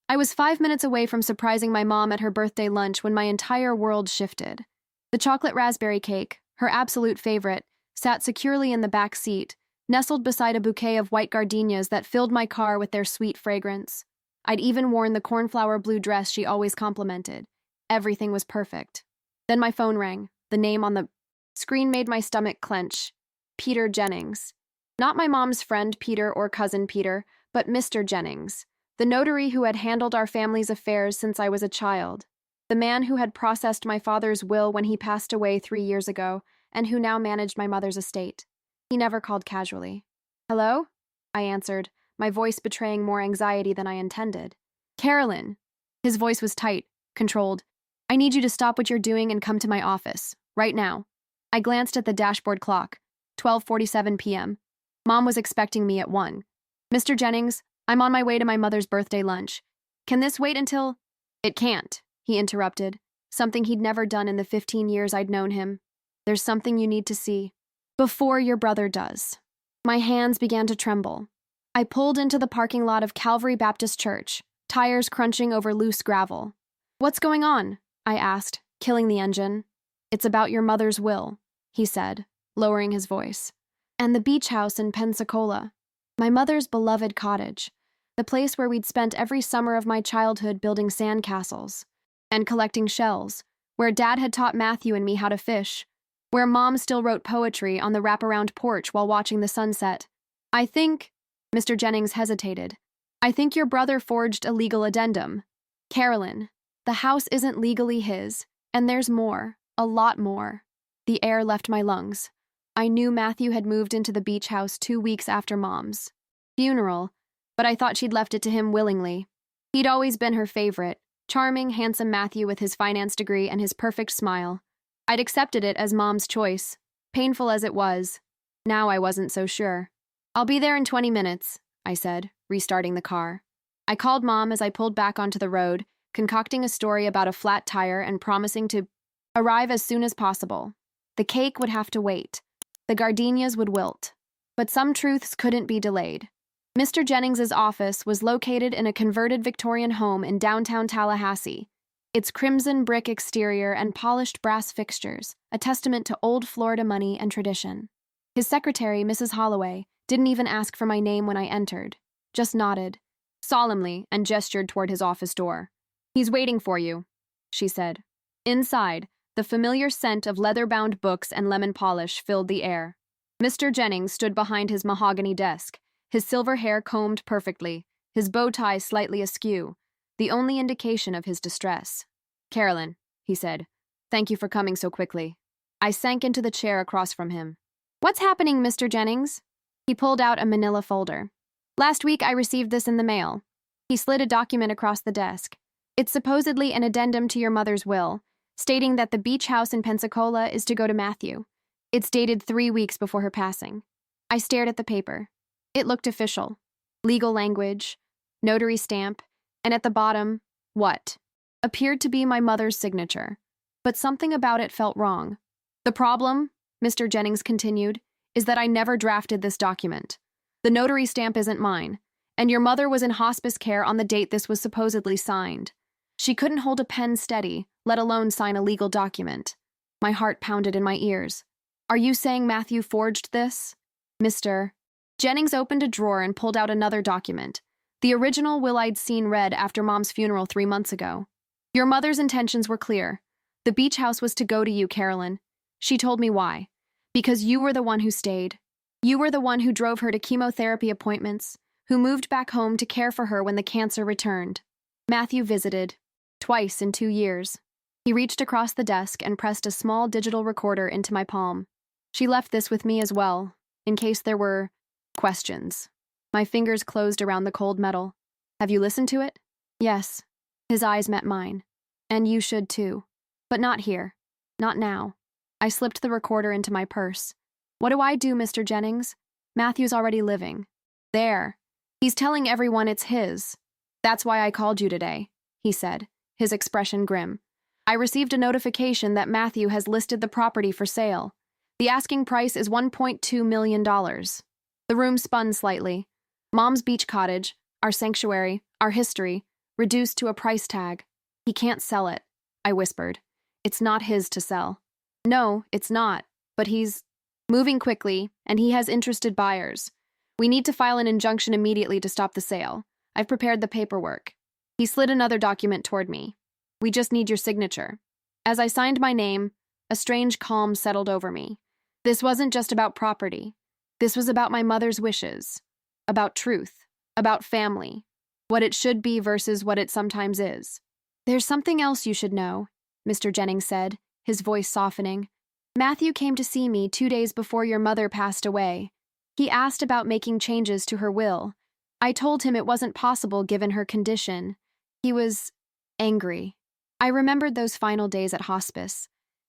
I was 5 minutes away from surprising my mom at her birthday lunch when my entire world shifted. The chocolate raspberry cake, her absolute favorite, sat securely in the back seat, nestled beside a bouquet of white gardenias that filled my car with their sweet fragrance. I'd even worn the cornflower blue dress she always complimented. Everything was perfect. Then my phone rang. The name on the screen made my stomach clench. Peter Jennings. Not my mom's friend Peter or cousin Peter, but Mr. Jennings, the notary who had handled our family's affairs since I was a child. The man who had processed my father's will when he passed away 3 years ago, and who now managed my mother's estate. He never called casually. "Hello?" I answered, my voice betraying more anxiety than I intended. "Carolyn." His voice was tight, controlled. "I need you to stop what you're doing and come to my office, right now." I glanced at the dashboard clock, 12:47 p.m. Mom was expecting me at 1. "Mr. Jennings, I'm on my way to my mother's birthday lunch. Can this wait until—" "It can't," he interrupted, something he'd never done in the 15 years I'd known him. "There's something you need to see. Before your brother does." My hands began to tremble. I pulled into the parking lot of Calvary Baptist Church, tires crunching over loose gravel. "What's going on?" I asked, killing the engine. "It's about your mother's will," he said, lowering his voice. "And the beach house in Pensacola. My mother's beloved cottage, the place where we'd spent every summer of my childhood building sandcastles and collecting shells, where Dad had taught Matthew and me how to fish, where Mom still wrote poetry on the wraparound porch while watching the sunset. I think—" Mr. Jennings hesitated. "I think your brother forged a legal addendum. Carolyn, the house isn't legally his, and there's more, a lot more." The air left my lungs. I knew Matthew had moved into the beach house 2 weeks after Mom's funeral, but I thought she'd left it to him willingly. He'd always been her favorite, charming, handsome Matthew with his finance degree and his perfect smile. I'd accepted it as Mom's choice, painful as it was. Now I wasn't so sure. "I'll be there in 20 minutes, I said, restarting the car. I called Mom as I pulled back onto the road, concocting a story about a flat tire and promising to arrive as soon as possible. The cake would have to wait. The gardenias would wilt. But some truths couldn't be delayed. Mr. Jennings's office was located in a converted Victorian home in downtown Tallahassee, its crimson brick exterior and polished brass fixtures, a testament to old Florida money and tradition. His secretary, Mrs. Holloway, didn't even ask for my name when I entered, just nodded, solemnly, and gestured toward his office door. "He's waiting for you," she said. Inside, the familiar scent of leather-bound books and lemon polish filled the air. Mr. Jennings stood behind his mahogany desk, his silver hair combed perfectly, his bow tie slightly askew, the only indication of his distress. "Carolyn," he said, "thank you for coming so quickly." I sank into the chair across from him. "What's happening, Mr. Jennings?" He pulled out a manila folder. "Last week I received this in the mail." He slid a document across the desk. "It's supposedly an addendum to your mother's will, stating that the beach house in Pensacola is to go to Matthew. It's dated 3 weeks before her passing." I stared at the paper. It looked official. Legal language, notary stamp, and at the bottom, what appeared to be my mother's signature. But something about it felt wrong. "The problem," Mr. Jennings continued, "is that I never drafted this document. The notary stamp isn't mine, and your mother was in hospice care on the date this was supposedly signed. She couldn't hold a pen steady, let alone sign a legal document." My heart pounded in my ears. "Are you saying Matthew forged this?" Mr. Jennings opened a drawer and pulled out another document. The original will I'd seen read after Mom's funeral 3 months ago. "Your mother's intentions were clear. The beach house was to go to you, Carolyn. She told me why. Because you were the one who stayed. You were the one who drove her to chemotherapy appointments, who moved back home to care for her when the cancer returned. Matthew visited. Twice in 2 years. He reached across the desk and pressed a small digital recorder into my palm. She left this with me as well, in case there were questions. My fingers closed around the cold metal. "Have you listened to it?" "Yes." His eyes met mine. "And you should too. But not here. Not now." I slipped the recorder into my purse. "What do I do, Mr. Jennings? Matthew's already living. There. He's telling everyone it's his. That's why I called you today," he said, his expression grim. "I received a notification that Matthew has listed the property for sale. The asking price is $1.2 million. The room spun slightly. Mom's beach cottage, our sanctuary, our history, reduced to a price tag. He can't sell it, I whispered. It's not his to sell. No, it's not, but he's moving quickly, and he has interested buyers. We need to file an injunction immediately to stop the sale. I've prepared the paperwork. He slid another document toward me. We just need your signature. As I signed my name, a strange calm settled over me. This wasn't just about property. This was about my mother's wishes, about truth, about family, what it should be versus what it sometimes is. There's something else you should know, Mr. Jennings said, his voice softening. Matthew came to see me 2 days before your mother passed away. He asked about making changes to her will. I told him it wasn't possible given her condition. He was angry. I remembered those final days at hospice.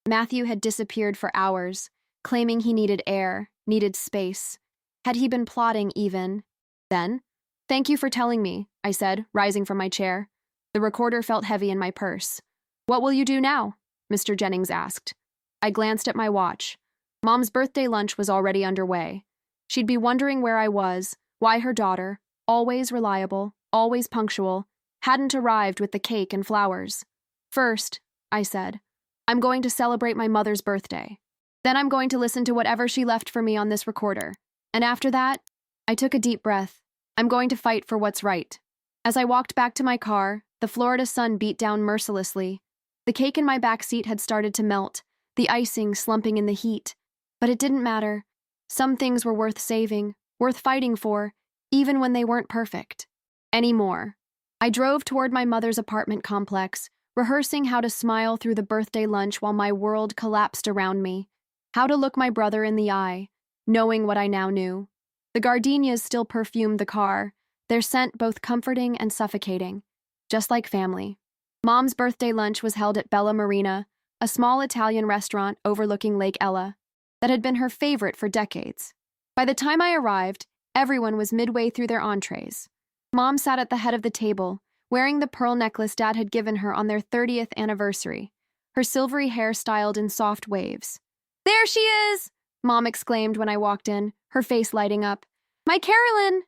Matthew had disappeared for hours, claiming he needed air, needed space. Had he been plotting even then? Thank you for telling me, I said, rising from my chair. The recorder felt heavy in my purse. What will you do now? Mr. Jennings asked. I glanced at my watch. Mom's birthday lunch was already underway. She'd be wondering where I was, why her daughter, always reliable, always punctual, hadn't arrived with the cake and flowers. First, I said, I'm going to celebrate my mother's birthday. Then I'm going to listen to whatever she left for me on this recorder. And after that, I took a deep breath. I'm going to fight for what's right. As I walked back to my car, the Florida sun beat down mercilessly. The cake in my back seat had started to melt, the icing slumping in the heat. But it didn't matter. Some things were worth saving, worth fighting for, even when they weren't perfect. Anymore. I drove toward my mother's apartment complex, rehearsing how to smile through the birthday lunch while my world collapsed around me, how to look my brother in the eye, knowing what I now knew. The gardenias still perfumed the car, their scent both comforting and suffocating, just like family. Mom's birthday lunch was held at Bella Marina, a small Italian restaurant overlooking Lake Ella, that had been her favorite for decades. By the time I arrived, everyone was midway through their entrees. Mom sat at the head of the table, wearing the pearl necklace Dad had given her on their 30th anniversary, her silvery hair styled in soft waves. There she is! Mom exclaimed when I walked in, her face lighting up. My Carolyn!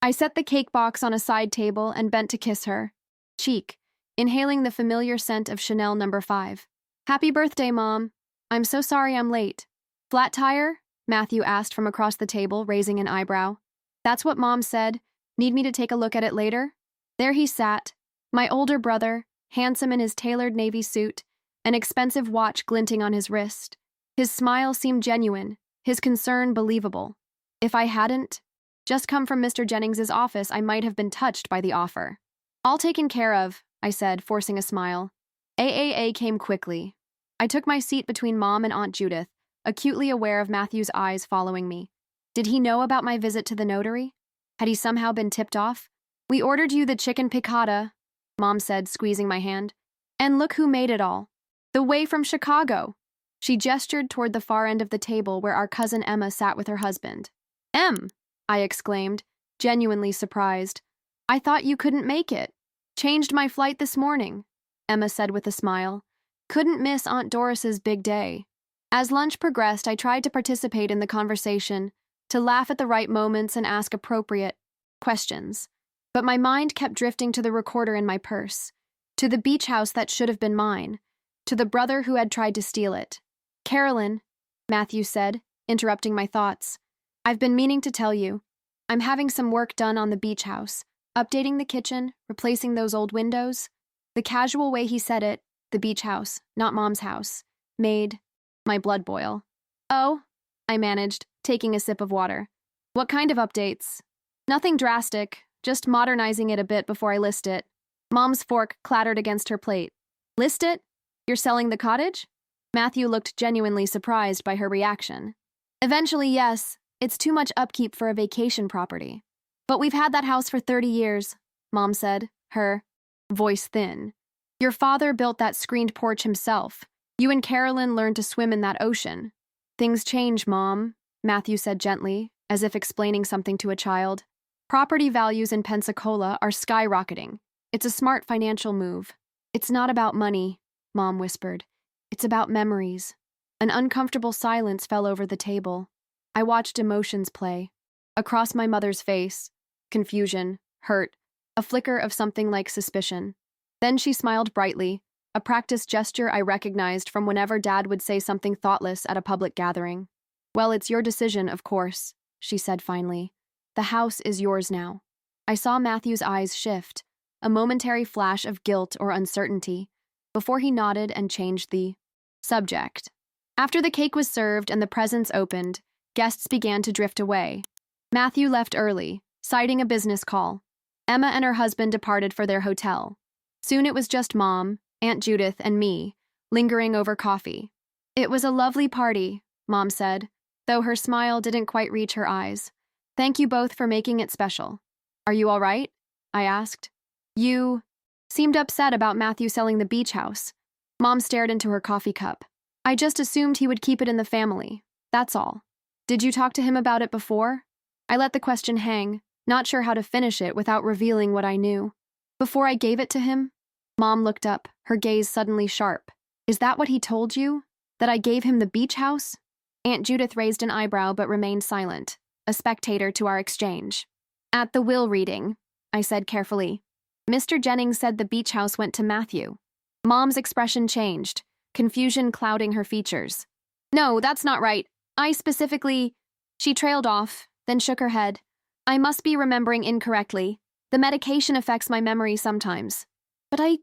I set the cake box on a side table and bent to kiss her. Cheek, inhaling the familiar scent of Chanel No. 5. Happy birthday, Mom. I'm so sorry I'm late. Flat tire? Matthew asked from across the table, raising an eyebrow. That's what Mom said. Need me to take a look at it later? There he sat, my older brother, handsome in his tailored navy suit, an expensive watch glinting on his wrist. His smile seemed genuine, his concern believable. If I hadn't just come from Mr. Jennings's office, I might have been touched by the offer. All taken care of, I said, forcing a smile. AAA came quickly. I took my seat between Mom and Aunt Judith, acutely aware of Matthew's eyes following me. Did he know about my visit to the notary? Had he somehow been tipped off? We ordered you the chicken piccata, Mom said, squeezing my hand. And look who made it all. The way from Chicago. She gestured toward the far end of the table where our cousin Emma sat with her husband. Em, I exclaimed, genuinely surprised. I thought you couldn't make it. Changed my flight this morning, Emma said with a smile. Couldn't miss Aunt Doris's big day. As lunch progressed, I tried to participate in the conversation, to laugh at the right moments and ask appropriate questions. But my mind kept drifting to the recorder in my purse, to the beach house that should have been mine, to the brother who had tried to steal it. Carolyn, Matthew said, interrupting my thoughts. I've been meaning to tell you. I'm having some work done on the beach house, updating the kitchen, replacing those old windows. The casual way he said it, the beach house, not Mom's house, made my blood boil. Oh, I managed, taking a sip of water. What kind of updates? Nothing drastic, just modernizing it a bit before I list it. Mom's fork clattered against her plate. List it? You're selling the cottage? Matthew looked genuinely surprised by her reaction. Eventually, yes. It's too much upkeep for a vacation property. But we've had that house for 30 years, Mom said, her voice thin. Your father built that screened porch himself. You and Carolyn learned to swim in that ocean. Things change, Mom, Matthew said gently, as if explaining something to a child. Property values in Pensacola are skyrocketing. It's a smart financial move. It's not about money, Mom whispered. It's about memories. An uncomfortable silence fell over the table. I watched emotions play. Across my mother's face, confusion, hurt, a flicker of something like suspicion. Then she smiled brightly, a practiced gesture I recognized from whenever Dad would say something thoughtless at a public gathering. "Well, it's your decision, of course," she said finally. "The house is yours now." I saw Matthew's eyes shift, a momentary flash of guilt or uncertainty, before he nodded and changed the subject. After the cake was served and the presents opened, guests began to drift away. Matthew left early, citing a business call. Emma and her husband departed for their hotel. Soon it was just Mom, Aunt Judith, and me, lingering over coffee. "It was a lovely party," Mom said, though her smile didn't quite reach her eyes. "Thank you both for making it special." "Are you all right?" I asked. "You seemed upset about Matthew selling the beach house." Mom stared into her coffee cup. "I just assumed he would keep it in the family. That's all." "Did you talk to him about it before?" I let the question hang, not sure how to finish it without revealing what I knew. "Before I gave it to him?" Mom looked up, her gaze suddenly sharp. "Is that what he told you? That I gave him the beach house?" Aunt Judith raised an eyebrow but remained silent, a spectator to our exchange. "At the will reading," I said carefully, "Mr. Jennings said the beach house went to Matthew." Mom's expression changed, confusion clouding her features. "No, that's not right. I specifically—" She trailed off, then shook her head. "I must be remembering incorrectly. The medication affects my memory sometimes." But I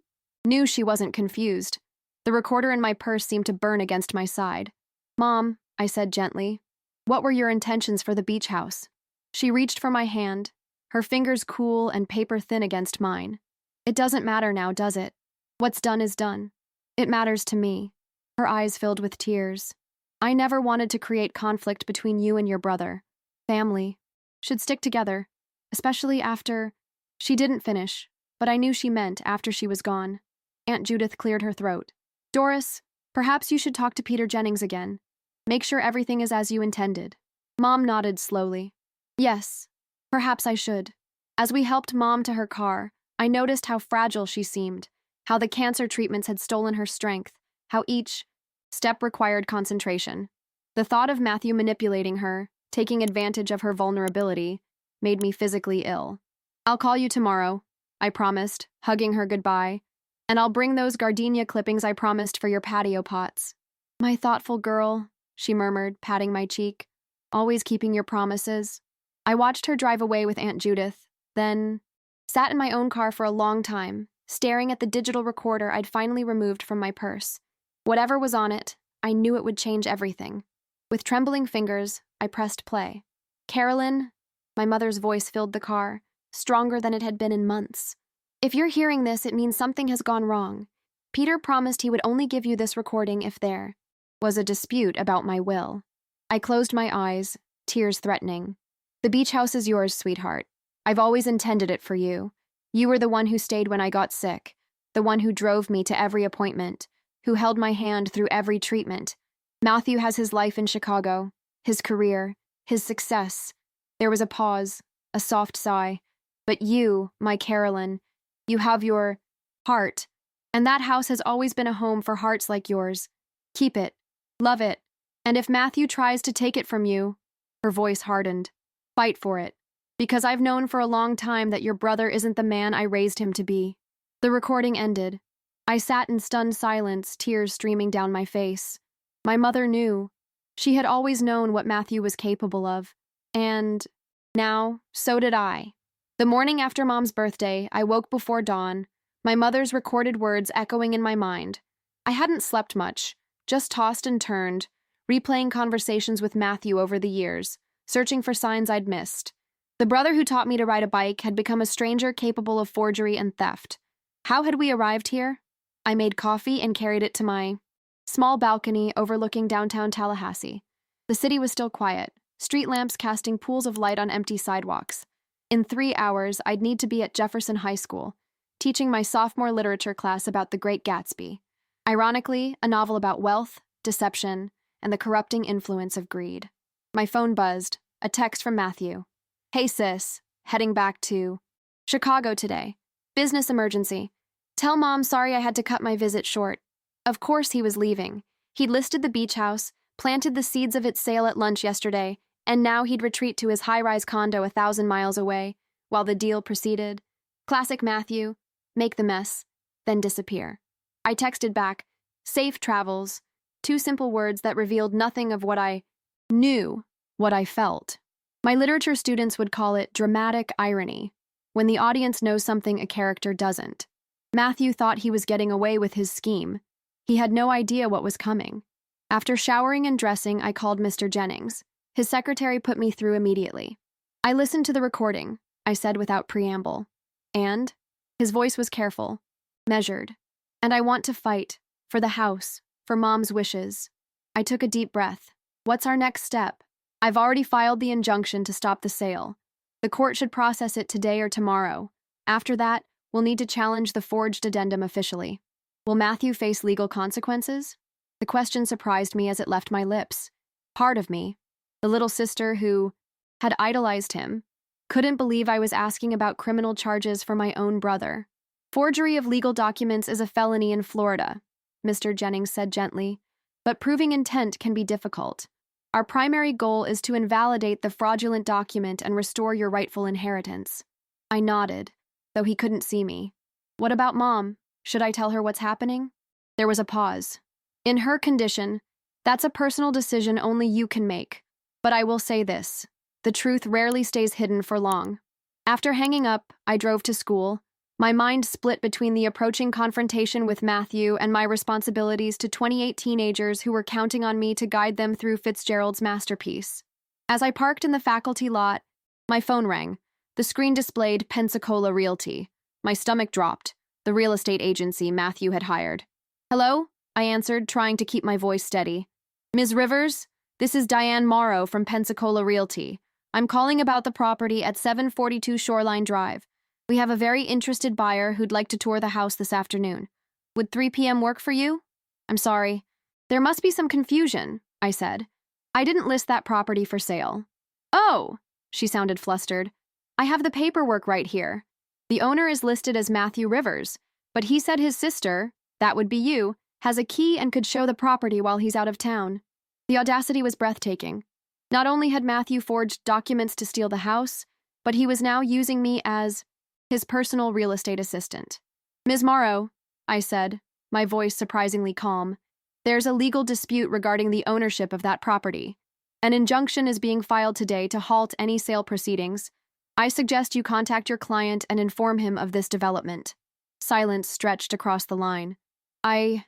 knew she wasn't confused. The recorder in my purse seemed to burn against my side. "Mom," I said gently, "what were your intentions for the beach house?" She reached for my hand, her fingers cool and paper-thin against mine. "It doesn't matter now, does it? What's done is done. It matters to me." Her eyes filled with tears. "I never wanted to create conflict between you and your brother. Family should stick together, especially after—" She didn't finish, but I knew she meant after she was gone. Aunt Judith cleared her throat. "Doris, perhaps you should talk to Peter Jennings again. Make sure everything is as you intended." Mom nodded slowly. "Yes, perhaps I should." As we helped Mom to her car, I noticed how fragile she seemed, how the cancer treatments had stolen her strength, how each step required concentration. The thought of Matthew manipulating her, taking advantage of her vulnerability, made me physically ill. "I'll call you tomorrow," I promised, hugging her goodbye. "And I'll bring those gardenia clippings I promised for your patio pots." "My thoughtful girl," she murmured, patting my cheek. "Always keeping your promises." I watched her drive away with Aunt Judith, then sat in my own car for a long time, staring at the digital recorder I'd finally removed from my purse. Whatever was on it, I knew it would change everything. With trembling fingers, I pressed play. "Carolyn," my mother's voice filled the car, stronger than it had been in months. "If you're hearing this, it means something has gone wrong. Peter promised he would only give you this recording if there was a dispute about my will." I closed my eyes, tears threatening. "The beach house is yours, sweetheart. I've always intended it for you. You were the one who stayed when I got sick, the one who drove me to every appointment, who held my hand through every treatment. Matthew has his life in Chicago, his career, his success." There was a pause, a soft sigh. "But you, my Carolyn, you have your heart, and that house has always been a home for hearts like yours. Keep it, love it, and if Matthew tries to take it from you," her voice hardened, "fight for it, because I've known for a long time that your brother isn't the man I raised him to be." The recording ended. I sat in stunned silence, tears streaming down my face. My mother knew. She had always known what Matthew was capable of. And now, so did I. The morning after Mom's birthday, I woke before dawn, my mother's recorded words echoing in my mind. I hadn't slept much, just tossed and turned, replaying conversations with Matthew over the years, searching for signs I'd missed. The brother who taught me to ride a bike had become a stranger capable of forgery and theft. How had we arrived here? I made coffee and carried it to my small balcony overlooking downtown Tallahassee. The city was still quiet, street lamps casting pools of light on empty sidewalks. In 3 hours, I'd need to be at Jefferson High School, teaching my sophomore literature class about The Great Gatsby. Ironically, a novel about wealth, deception, and the corrupting influence of greed. My phone buzzed, a text from Matthew. "Hey sis, heading back to Chicago today. Business emergency. Tell Mom sorry I had to cut my visit short." Of course he was leaving. He'd listed the beach house, planted the seeds of its sale at lunch yesterday, and now he'd retreat to his high-rise condo 1,000 miles away, while the deal proceeded. Classic Matthew. Make the mess, then disappear. I texted back, safe travels, two simple words that revealed nothing of what I knew, what I felt. My literature students would call it dramatic irony, when the audience knows something a character doesn't. Matthew thought he was getting away with his scheme. He had no idea what was coming. After showering and dressing, I called Mr. Jennings. His secretary put me through immediately. I listened to the recording, I said without preamble. And? His voice was careful, measured. And I want to fight, for the house, for Mom's wishes. I took a deep breath. What's our next step? I've already filed the injunction to stop the sale. The court should process it today or tomorrow. After that, we'll need to challenge the forged addendum officially. Will Matthew face legal consequences? The question surprised me as it left my lips. Part of me, the little sister who had idolized him, couldn't believe I was asking about criminal charges for my own brother. Forgery of legal documents is a felony in Florida, Mr. Jennings said gently, but proving intent can be difficult. Our primary goal is to invalidate the fraudulent document and restore your rightful inheritance. I nodded, though he couldn't see me. What about Mom? Should I tell her what's happening? There was a pause. In her condition, that's a personal decision only you can make. But I will say this. The truth rarely stays hidden for long. After hanging up, I drove to school. My mind split between the approaching confrontation with Matthew and my responsibilities to 28 teenagers who were counting on me to guide them through Fitzgerald's masterpiece. As I parked in the faculty lot, my phone rang. The screen displayed Pensacola Realty. My stomach dropped. The real estate agency Matthew had hired. Hello? I answered, trying to keep my voice steady. Ms. Rivers, this is Diane Morrow from Pensacola Realty. I'm calling about the property at 742 Shoreline Drive. We have a very interested buyer who'd like to tour the house this afternoon. Would 3 p.m. work for you? I'm sorry. There must be some confusion, I said. I didn't list that property for sale. Oh, she sounded flustered. I have the paperwork right here. The owner is listed as Matthew Rivers, but he said his sister, that would be you, has a key and could show the property while he's out of town. The audacity was breathtaking. Not only had Matthew forged documents to steal the house, but he was now using me as his personal real estate assistant. Ms. Morrow, I said, my voice surprisingly calm, there's a legal dispute regarding the ownership of that property. An injunction is being filed today to halt any sale proceedings. I suggest you contact your client and inform him of this development. Silence stretched across the line. I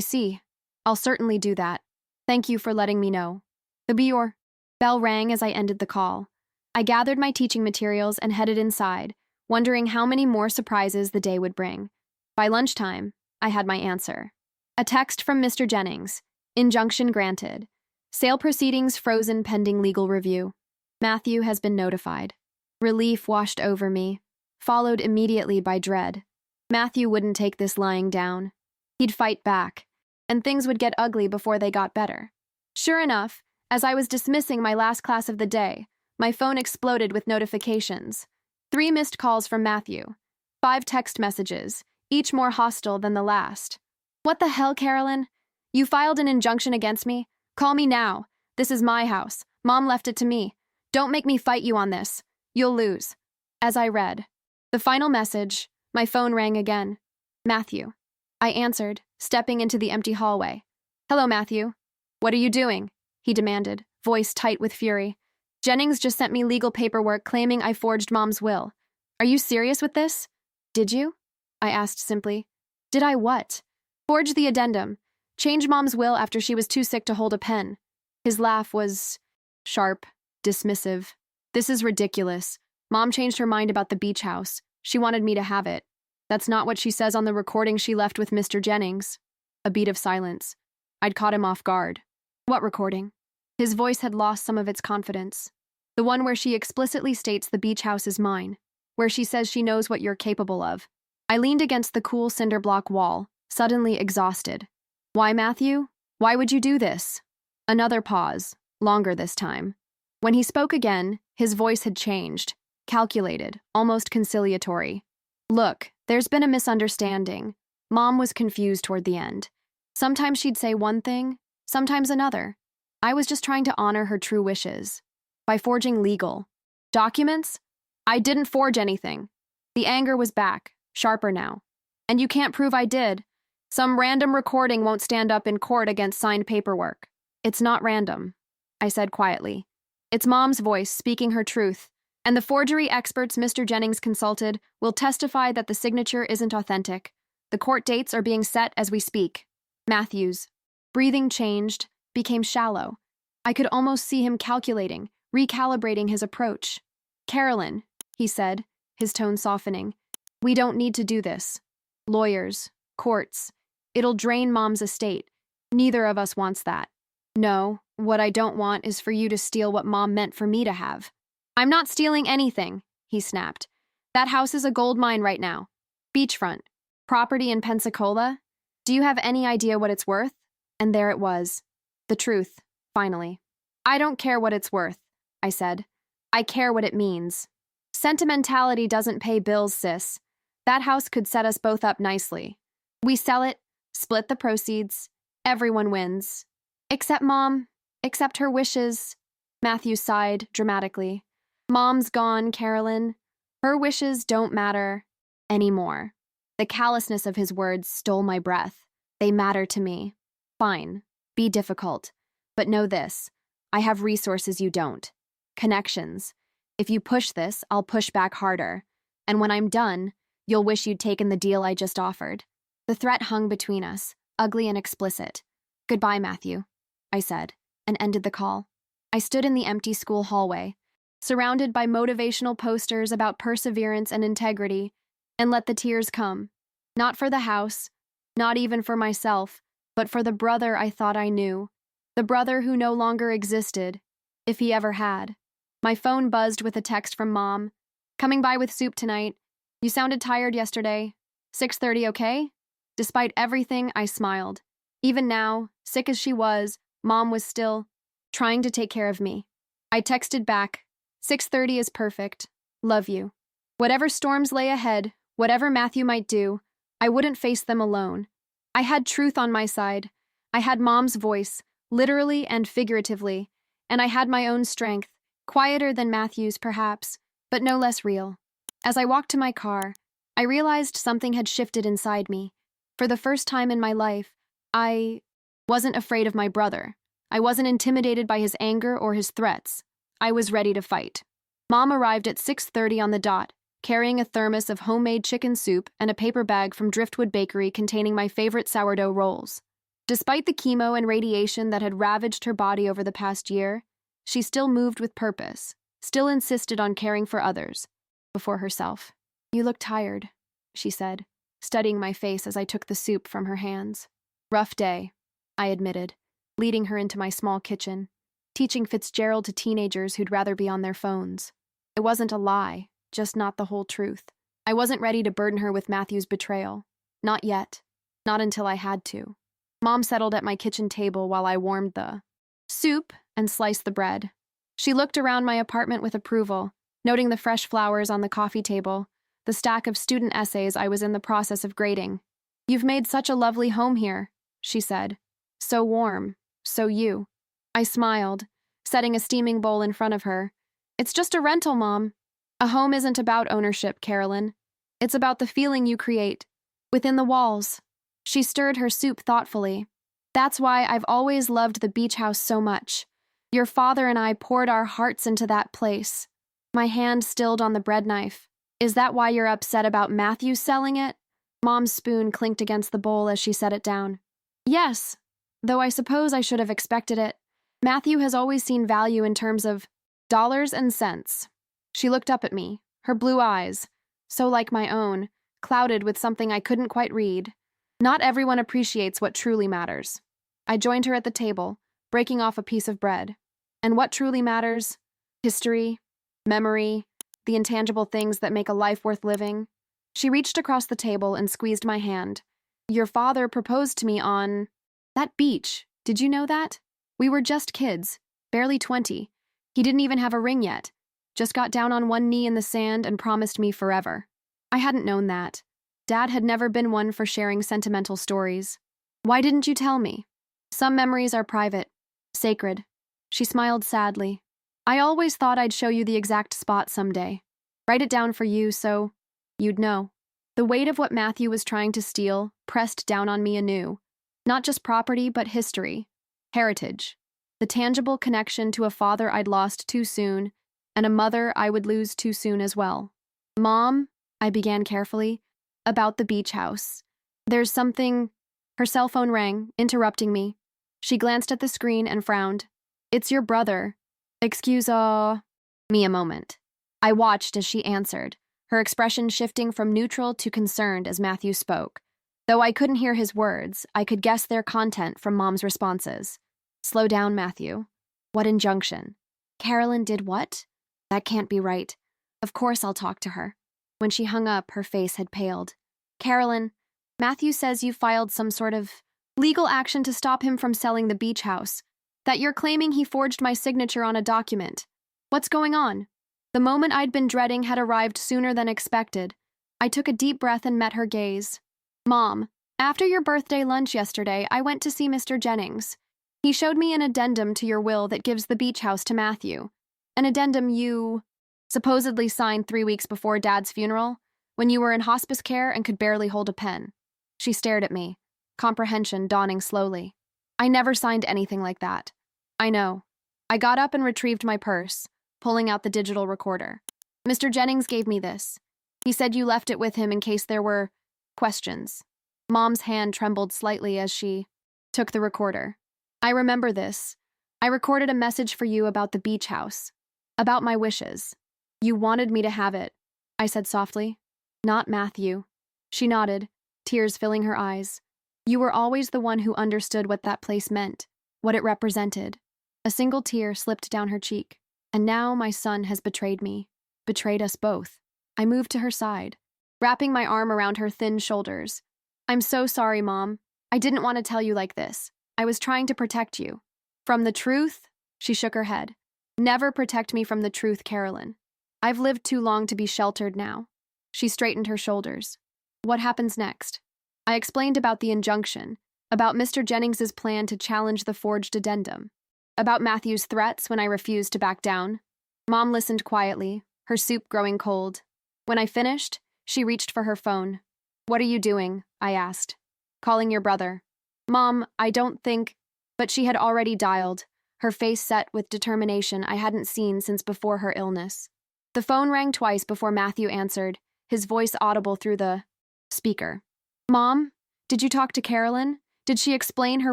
see. I'll certainly do that. Thank you for letting me know. The Your bell rang as I ended the call. I gathered my teaching materials and headed inside, wondering how many more surprises the day would bring. By lunchtime, I had my answer. A text from Mr. Jennings. Injunction granted. Sale proceedings frozen pending legal review. Matthew has been notified. Relief washed over me, followed immediately by dread. Matthew wouldn't take this lying down. He'd fight back, and things would get ugly before they got better. Sure enough, as I was dismissing my last class of the day, my phone exploded with notifications. 3 missed calls from Matthew. 5 text messages, each more hostile than the last. What the hell, Carolyn? You filed an injunction against me? Call me now. This is my house. Mom left it to me. Don't make me fight you on this. You'll lose. As I read the final message, my phone rang again. Matthew. I answered, stepping into the empty hallway. Hello, Matthew. What are you doing? He demanded, voice tight with fury. Jennings just sent me legal paperwork claiming I forged Mom's will. Are you serious with this? Did you? I asked simply. Did I what? Forge the addendum. Change Mom's will after she was too sick to hold a pen. His laugh was sharp, dismissive. This is ridiculous. Mom changed her mind about the beach house. She wanted me to have it. That's not what she says on the recording she left with Mr. Jennings. A beat of silence. I'd caught him off guard. What recording? His voice had lost some of its confidence. The one where she explicitly states the beach house is mine, where she says she knows what you're capable of. I leaned against the cool cinder block wall, suddenly exhausted. Why, Matthew? Why would you do this? Another pause, longer this time. When he spoke again, his voice had changed, calculated, almost conciliatory. Look, there's been a misunderstanding. Mom was confused toward the end. Sometimes she'd say one thing, sometimes another. I was just trying to honor her true wishes. By forging legal documents? I didn't forge anything. The anger was back, sharper now. And you can't prove I did. Some random recording won't stand up in court against signed paperwork. It's not random, I said quietly. It's Mom's voice speaking her truth, and the forgery experts Mr. Jennings consulted will testify that the signature isn't authentic. The court dates are being set as we speak. Matthews. Breathing changed, became shallow. I could almost see him calculating, recalibrating his approach. Carolyn, he said, his tone softening, we don't need to do this. Lawyers, courts. It'll drain Mom's estate. Neither of us wants that. No, what I don't want is for you to steal what Mom meant for me to have. I'm not stealing anything, he snapped. That house is a gold mine right now. Beachfront. Property in Pensacola. Do you have any idea what it's worth? And there it was. The truth, finally. I don't care what it's worth, I said. I care what it means. Sentimentality doesn't pay bills, sis. That house could set us both up nicely. We sell it, split the proceeds. Everyone wins. Except Mom, except her wishes. Matthew sighed dramatically. Mom's gone, Carolyn. Her wishes don't matter anymore. The callousness of his words stole my breath. They matter to me. Fine, be difficult. But know this, I have resources you don't. Connections. If you push this, I'll push back harder. And when I'm done, you'll wish you'd taken the deal I just offered. The threat hung between us, ugly and explicit. Goodbye, Matthew, I said, and ended the call. I stood in the empty school hallway, surrounded by motivational posters about perseverance and integrity, and let the tears come. Not for the house, not even for myself, but for the brother I thought I knew. The brother who no longer existed, if he ever had. My phone buzzed with a text from Mom. Coming by with soup tonight. You sounded tired yesterday. 6:30 okay? Despite everything, I smiled. Even now, sick as she was, Mom was still trying to take care of me. I texted back, 6:30 is perfect. Love you. Whatever storms lay ahead, whatever Matthew might do, I wouldn't face them alone. I had truth on my side. I had Mom's voice, literally and figuratively, and I had my own strength, quieter than Matthew's perhaps, but no less real. As I walked to my car, I realized something had shifted inside me. For the first time in my life, I wasn't afraid of my brother. I wasn't intimidated by his anger or his threats. I was ready to fight. Mom arrived at 6:30 on the dot, carrying a thermos of homemade chicken soup and a paper bag from Driftwood Bakery containing my favorite sourdough rolls. Despite the chemo and radiation that had ravaged her body over the past year, she still moved with purpose, still insisted on caring for others, before herself. You look tired, she said, studying my face as I took the soup from her hands. Rough day, I admitted, leading her into my small kitchen, teaching Fitzgerald to teenagers who'd rather be on their phones. It wasn't a lie, just not the whole truth. I wasn't ready to burden her with Matthew's betrayal. Not yet. Not until I had to. Mom settled at my kitchen table while I warmed the soup and sliced the bread. She looked around my apartment with approval, noting the fresh flowers on the coffee table, the stack of student essays I was in the process of grading. You've made such a lovely home here, she said. So warm, so you. I smiled, setting a steaming bowl in front of her. It's just a rental, Mom. A home isn't about ownership, Carolyn. It's about the feeling you create, within the walls. She stirred her soup thoughtfully. That's why I've always loved the beach house so much. Your father and I poured our hearts into that place. My hand stilled on the bread knife. Is that why you're upset about Matthew selling it? Mom's spoon clinked against the bowl as she set it down. Yes, though I suppose I should have expected it. Matthew has always seen value in terms of dollars and cents. She looked up at me, her blue eyes, so like my own, clouded with something I couldn't quite read. Not everyone appreciates what truly matters. I joined her at the table, breaking off a piece of bread. And what truly matters? History, memory, the intangible things that make a life worth living. She reached across the table and squeezed my hand. Your father proposed to me on that beach. Did you know that? We were just kids, barely 20. He didn't even have a ring yet. Just got down on one knee in the sand and promised me forever. I hadn't known that. Dad had never been one for sharing sentimental stories. Why didn't you tell me? Some memories are private, sacred. She smiled sadly. I always thought I'd show you the exact spot someday. Write it down for you so You'd know. The weight of what Matthew was trying to steal pressed down on me anew. Not just property, but history, heritage, the tangible connection to a father I'd lost too soon, and a mother I would lose too soon as well. Mom, I began carefully, about the beach house. There's something. Her cell phone rang, interrupting me. She glanced at the screen and frowned. It's your brother. Excuse me a moment. I watched as she answered, her expression shifting from neutral to concerned as Matthew spoke. Though I couldn't hear his words, I could guess their content from Mom's responses. Slow down, Matthew. What injunction? Carolyn did what? That can't be right. Of course I'll talk to her. When she hung up, her face had paled. Carolyn, Matthew says you filed some sort of legal action to stop him from selling the beach house. That you're claiming he forged my signature on a document. What's going on? The moment I'd been dreading had arrived sooner than expected. I took a deep breath and met her gaze. Mom, after your birthday lunch yesterday, I went to see Mr. Jennings. He showed me an addendum to your will that gives the beach house to Matthew. An addendum you supposedly signed 3 weeks before Dad's funeral, when you were in hospice care and could barely hold a pen. She stared at me, comprehension dawning slowly. I never signed anything like that. I know. I got up and retrieved my purse, pulling out the digital recorder. Mr. Jennings gave me this. He said you left it with him in case there were questions. Mom's hand trembled slightly as she took the recorder. I remember this. I recorded a message for you about the beach house. About my wishes. You wanted me to have it, I said softly. Not Matthew. She nodded, tears filling her eyes. You were always the one who understood what that place meant, what it represented. A single tear slipped down her cheek. And now my son has betrayed me, betrayed us both. I moved to her side, wrapping my arm around her thin shoulders. I'm so sorry, Mom. I didn't want to tell you like this. I was trying to protect you. From the truth? She shook her head. Never protect me from the truth, Carolyn. I've lived too long to be sheltered now. She straightened her shoulders. What happens next? I explained about the injunction, about Mr. Jennings's plan to challenge the forged addendum, about Matthew's threats when I refused to back down. Mom listened quietly, her soup growing cold. When I finished, she reached for her phone. What are you doing? I asked. Calling your brother. Mom, I don't think... But she had already dialed, her face set with determination I hadn't seen since before her illness. The phone rang twice before Matthew answered, his voice audible through the speaker. Mom, did you talk to Carolyn? Did she explain her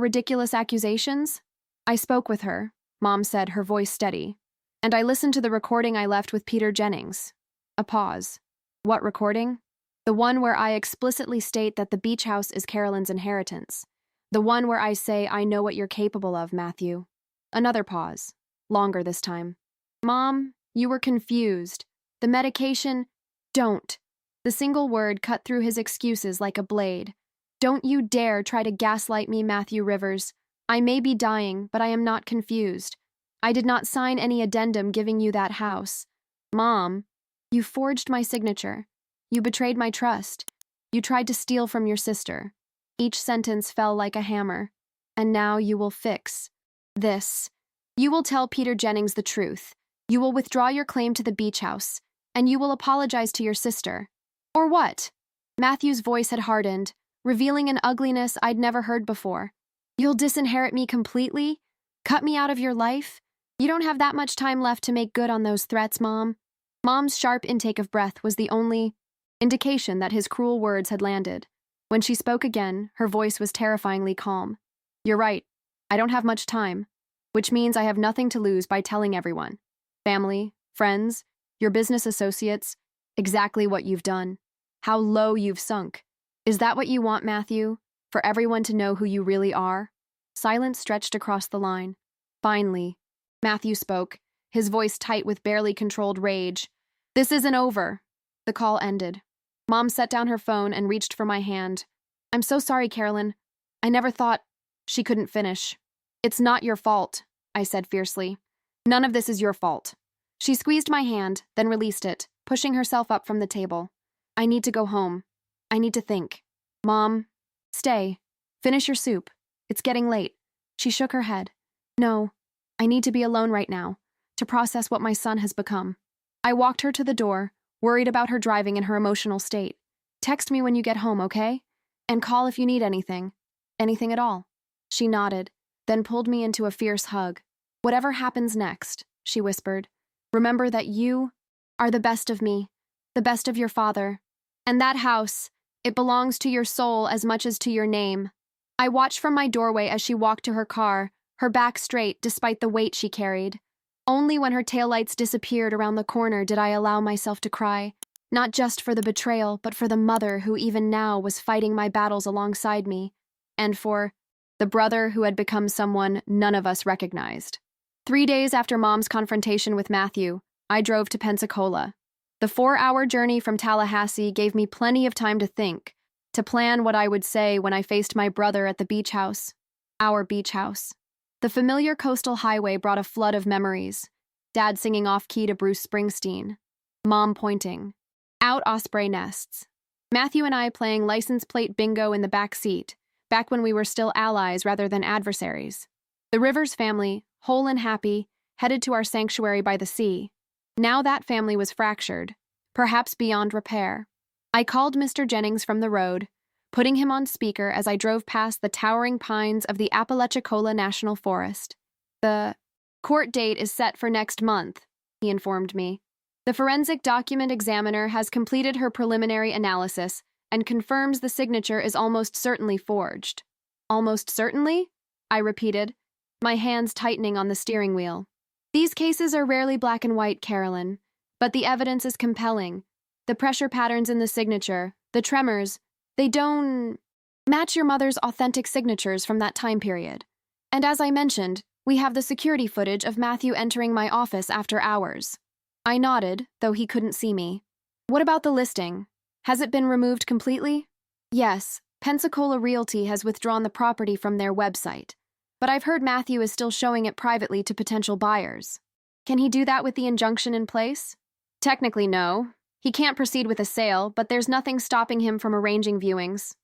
ridiculous accusations? I spoke with her, Mom said, her voice steady. And I listened to the recording I left with Peter Jennings. A pause. What recording? The one where I explicitly state that the beach house is Carolyn's inheritance. The one where I say I know what you're capable of, Matthew. Another pause. Longer this time. Mom, you were confused. The medication... Don't. The single word cut through his excuses like a blade. Don't you dare try to gaslight me, Matthew Rivers. I may be dying, but I am not confused. I did not sign any addendum giving you that house. Mom, you forged my signature. You betrayed my trust. You tried to steal from your sister. Each sentence fell like a hammer. And now you will fix this. You will tell Peter Jennings the truth. You will withdraw your claim to the beach house. And you will apologize to your sister. Or what? Matthew's voice had hardened, revealing an ugliness I'd never heard before. You'll disinherit me completely? Cut me out of your life? You don't have that much time left to make good on those threats, Mom. Mom's sharp intake of breath was the only indication that his cruel words had landed. When she spoke again, her voice was terrifyingly calm. You're right. I don't have much time, which means I have nothing to lose by telling everyone. Family, friends, your business associates, exactly what you've done. How low you've sunk. Is that what you want, Matthew? For everyone to know who you really are? Silence stretched across the line. Finally, Matthew spoke, his voice tight with barely controlled rage. This isn't over. The call ended. Mom set down her phone and reached for my hand. I'm so sorry, Carolyn. I never thought... She couldn't finish. It's not your fault, I said fiercely. None of this is your fault. She squeezed my hand, then released it, pushing herself up from the table. I need to go home. I need to think. Mom, stay. Finish your soup. It's getting late. She shook her head. No, I need to be alone right now, to process what my son has become. I walked her to the door, worried about her driving and her emotional state. Text me when you get home, okay? And call if you need anything. Anything at all. She nodded, then pulled me into a fierce hug. Whatever happens next, she whispered, remember that you are the best of me, the best of your father. And that house, it belongs to your soul as much as to your name. I watched from my doorway as she walked to her car, her back straight despite the weight she carried. Only when her taillights disappeared around the corner did I allow myself to cry, not just for the betrayal, but for the mother who even now was fighting my battles alongside me, and for the brother who had become someone none of us recognized. 3 days after Mom's confrontation with Matthew, I drove to Pensacola. The 4-hour journey from Tallahassee gave me plenty of time to think, to plan what I would say when I faced my brother at the beach house. Our beach house. The familiar coastal highway brought a flood of memories. Dad singing off-key to Bruce Springsteen. Mom pointing out osprey nests. Matthew and I playing license plate bingo in the back seat, back when we were still allies rather than adversaries. The Rivers family, whole and happy, headed to our sanctuary by the sea. Now that family was fractured, perhaps beyond repair. I called Mr. Jennings from the road, putting him on speaker as I drove past the towering pines of the Apalachicola National Forest. The court date is set for next month, he informed me. The forensic document examiner has completed her preliminary analysis and confirms the signature is almost certainly forged. Almost certainly? I repeated, my hands tightening on the steering wheel. These cases are rarely black and white, Carolyn, but the evidence is compelling. The pressure patterns in the signature, the tremors, they don't match your mother's authentic signatures from that time period. And as I mentioned, we have the security footage of Matthew entering my office after hours. I nodded, though he couldn't see me. What about the listing? Has it been removed completely? Yes, Pensacola Realty has withdrawn the property from their website, but I've heard Matthew is still showing it privately to potential buyers. Can he do that with the injunction in place? Technically, no. He can't proceed with a sale, but there's nothing stopping him from arranging viewings.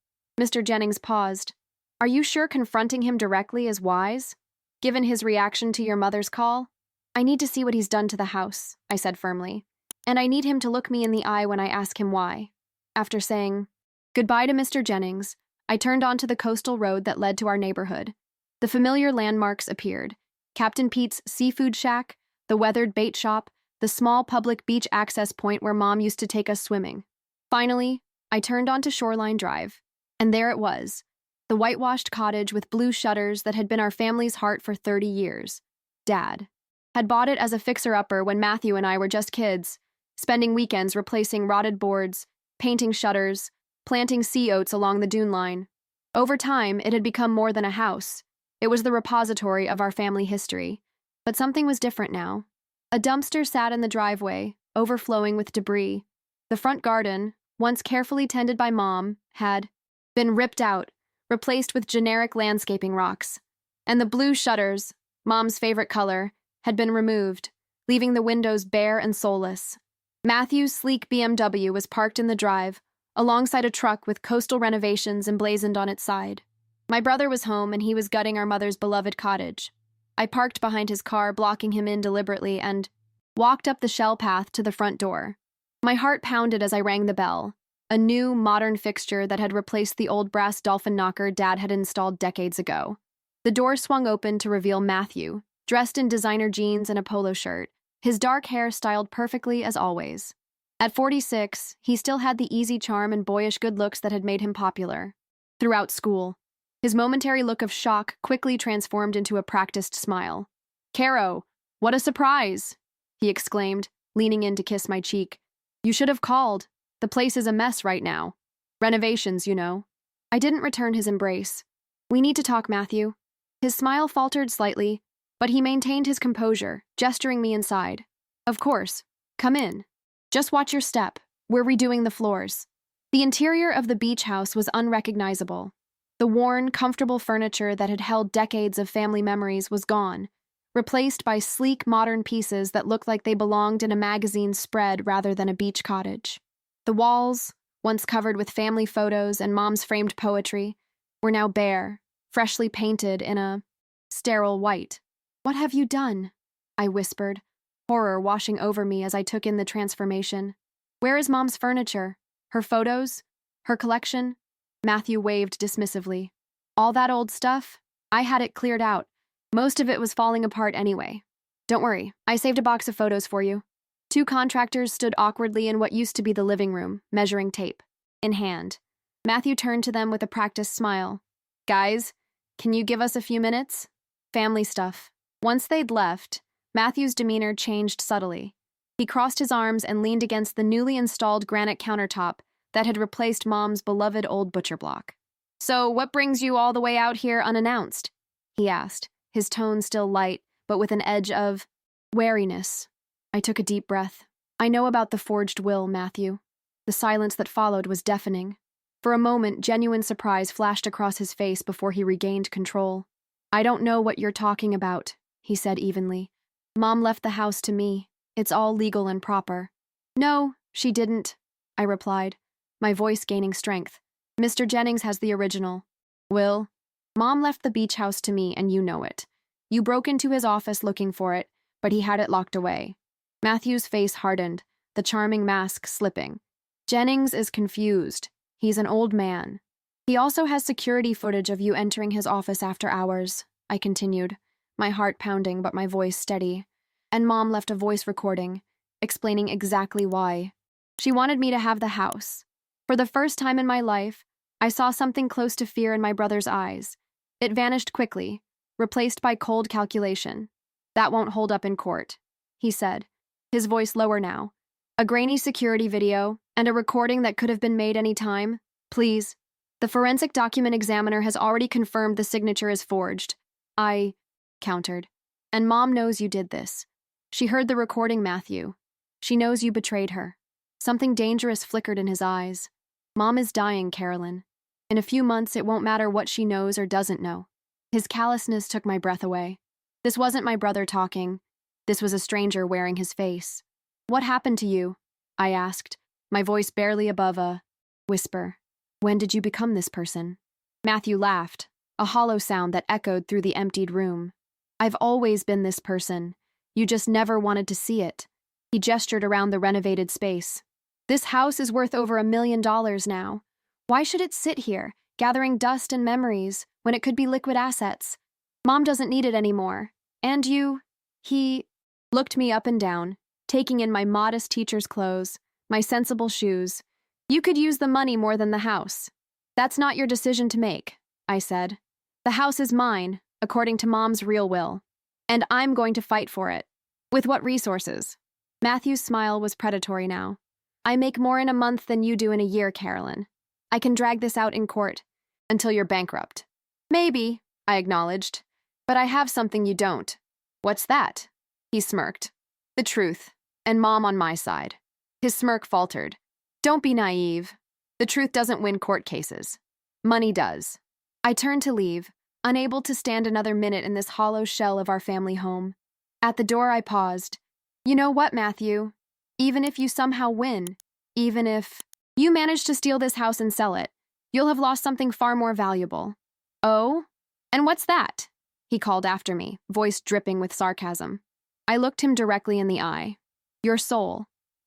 Mr. Jennings paused. Are you sure confronting him directly is wise, given his reaction to your mother's call? I need to see what he's done to the house, I said firmly, and I need him to look me in the eye when I ask him why. After saying goodbye to Mr. Jennings, I turned onto the coastal road that led to our neighborhood. The familiar landmarks appeared. Captain Pete's seafood shack, the weathered bait shop, the small public beach access point where Mom used to take us swimming. Finally, I turned onto Shoreline Drive, and there it was, the whitewashed cottage with blue shutters that had been our family's heart for 30 years. Dad had bought it as a fixer-upper when Matthew and I were just kids, spending weekends replacing rotted boards, painting shutters, planting sea oats along the dune line. Over time, it had become more than a house. It was the repository of our family history. But something was different now. A dumpster sat in the driveway, overflowing with debris. The front garden, once carefully tended by Mom, had been ripped out, replaced with generic landscaping rocks. And the blue shutters, Mom's favorite color, had been removed, leaving the windows bare and soulless. Matthew's sleek BMW was parked in the drive, alongside a truck with coastal renovations emblazoned on its side. My brother was home, and he was gutting our mother's beloved cottage. I parked behind his car, blocking him in deliberately, and walked up the shell path to the front door. My heart pounded as I rang the bell, a new, modern fixture that had replaced the old brass dolphin knocker Dad had installed decades ago. The door swung open to reveal Matthew, dressed in designer jeans and a polo shirt, his dark hair styled perfectly as always. At 46, he still had the easy charm and boyish good looks that had made him popular. Throughout school, his momentary look of shock quickly transformed into a practiced smile. "Caro, what a surprise!" he exclaimed, leaning in to kiss my cheek. "You should have called. The place is a mess right now. Renovations, you know." I didn't return his embrace. "We need to talk, Matthew." His smile faltered slightly, but he maintained his composure, gesturing me inside. "Of course. Come in. Just watch your step. We're redoing the floors." The interior of the beach house was unrecognizable. The worn, comfortable furniture that had held decades of family memories was gone, replaced by sleek, modern pieces that looked like they belonged in a magazine spread rather than a beach cottage. The walls, once covered with family photos and Mom's framed poetry, were now bare, freshly painted in a sterile white. "What have you done?" I whispered, horror washing over me as I took in the transformation. Where is Mom's furniture? Her photos? Her collection? Matthew waved dismissively. All that old stuff? I had it cleared out. Most of it was falling apart anyway. Don't worry, I saved a box of photos for you. Two contractors stood awkwardly in what used to be the living room, measuring tape in hand. Matthew turned to them with a practiced smile. Guys, can you give us a few minutes? Family stuff. Once they'd left, Matthew's demeanor changed subtly. He crossed his arms and leaned against the newly installed granite countertop that had replaced Mom's beloved old butcher block. So, what brings you all the way out here unannounced? He asked, his tone still light, but with an edge of wariness. I took a deep breath. I know about the forged will, Matthew. The silence that followed was deafening. For a moment, genuine surprise flashed across his face before he regained control. I don't know what you're talking about, he said evenly. Mom left the house to me. It's all legal and proper. No, she didn't, I replied, my voice gaining strength. Mr. Jennings has the original. Will? Mom left the beach house to me, and you know it. You broke into his office looking for it, but he had it locked away. Matthew's face hardened, the charming mask slipping. Jennings is confused. He's an old man. He also has security footage of you entering his office after hours, I continued, my heart pounding but my voice steady. And Mom left a voice recording, explaining exactly why. She wanted me to have the house. For the first time in my life, I saw something close to fear in my brother's eyes. It vanished quickly, replaced by cold calculation. That won't hold up in court, he said, his voice lower now. A grainy security video, and a recording that could have been made any time. Please. The forensic document examiner has already confirmed the signature is forged. I countered. And Mom knows you did this. She heard the recording, Matthew. She knows you betrayed her. Something dangerous flickered in his eyes. Mom is dying, Carolyn. In a few months, it won't matter what she knows or doesn't know. His callousness took my breath away. This wasn't my brother talking. This was a stranger wearing his face. What happened to you? I asked, my voice barely above a whisper. When did you become this person? Matthew laughed, a hollow sound that echoed through the emptied room. I've always been this person. You just never wanted to see it. He gestured around the renovated space. This house is worth over $1 million now. Why should it sit here, gathering dust and memories, when it could be liquid assets? Mom doesn't need it anymore. And you? He looked me up and down, taking in my modest teacher's clothes, my sensible shoes. You could use the money more than the house. That's not your decision to make, I said. The house is mine, according to Mom's real will. And I'm going to fight for it. With what resources? Matthew's smile was predatory now. I make more in a month than you do in a year, Carolyn. I can drag this out in court until you're bankrupt. Maybe, I acknowledged, but I have something you don't. What's that? He smirked. The truth, and Mom on my side. His smirk faltered. Don't be naive. The truth doesn't win court cases. Money does. I turned to leave, unable to stand another minute in this hollow shell of our family home. At the door, I paused. You know what, Matthew? Even if you somehow win, even if you manage to steal this house and sell it, you'll have lost something far more valuable. Oh? And what's that? He called after me, voice dripping with sarcasm. I looked him directly in the eye. Your soul.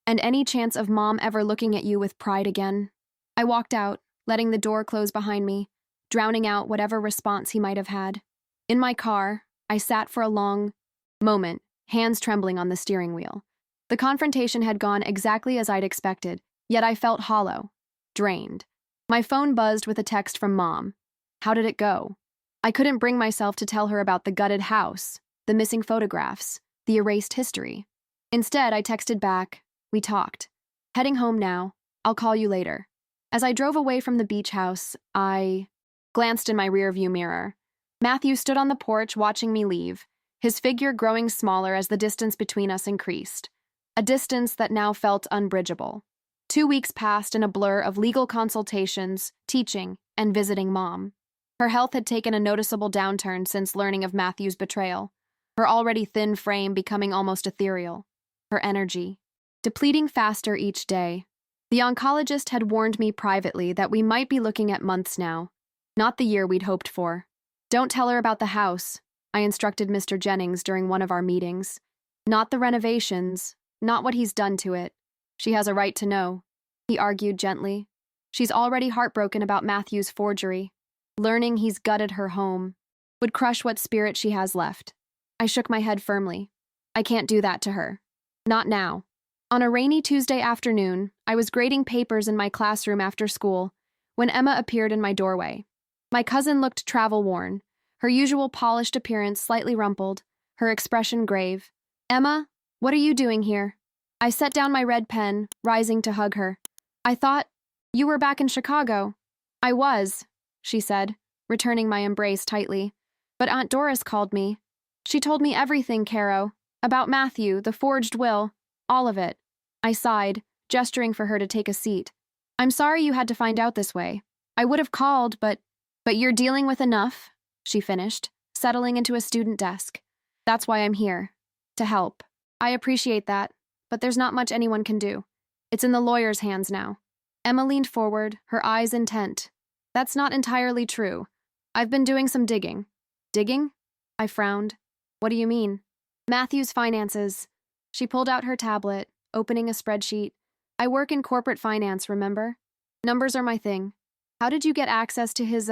And any chance of Mom ever looking at you with pride again? I walked out, letting the door close behind me, drowning out whatever response he might have had. In my car, I sat for a long moment, hands trembling on the steering wheel. The confrontation had gone exactly as I'd expected, yet I felt hollow, drained. My phone buzzed with a text from Mom. How did it go? I couldn't bring myself to tell her about the gutted house, the missing photographs, the erased history. Instead, I texted back, we talked. Heading home now. I'll call you later. As I drove away from the beach house, I glanced in my rearview mirror. Matthew stood on the porch watching me leave, his figure growing smaller as the distance between us increased. A distance that now felt unbridgeable. 2 weeks passed in a blur of legal consultations, teaching, and visiting Mom. Her health had taken a noticeable downturn since learning of Matthew's betrayal, her already thin frame becoming almost ethereal, her energy depleting faster each day. The oncologist had warned me privately that we might be looking at months now, not the year we'd hoped for. Don't tell her about the house, I instructed Mr. Jennings during one of our meetings. Not the renovations, not what he's done to it. She has a right to know, he argued gently. She's already heartbroken about Matthew's forgery. Learning he's gutted her home would crush what spirit she has left. I shook my head firmly. I can't do that to her. Not now. On a rainy Tuesday afternoon, I was grading papers in my classroom after school when Emma appeared in my doorway. My cousin looked travel-worn, her usual polished appearance slightly rumpled, her expression grave. Emma, what are you doing here? I set down my red pen, rising to hug her. I thought you were back in Chicago. I was, she said, returning my embrace tightly. But Aunt Doris called me. She told me everything, Caro. About Matthew, the forged will, all of it. I sighed, gesturing for her to take a seat. I'm sorry you had to find out this way. I would have called, but you're dealing with enough, she finished, settling into a student desk. That's why I'm here. To help. I appreciate that, but there's not much anyone can do. It's in the lawyer's hands now. Emma leaned forward, her eyes intent. That's not entirely true. I've been doing some digging. Digging? I frowned. What do you mean? Matthew's finances. She pulled out her tablet, opening a spreadsheet. I work in corporate finance, remember? Numbers are my thing. How did you get access to his,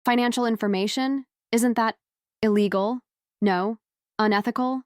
financial information? Isn't that illegal? No? Unethical?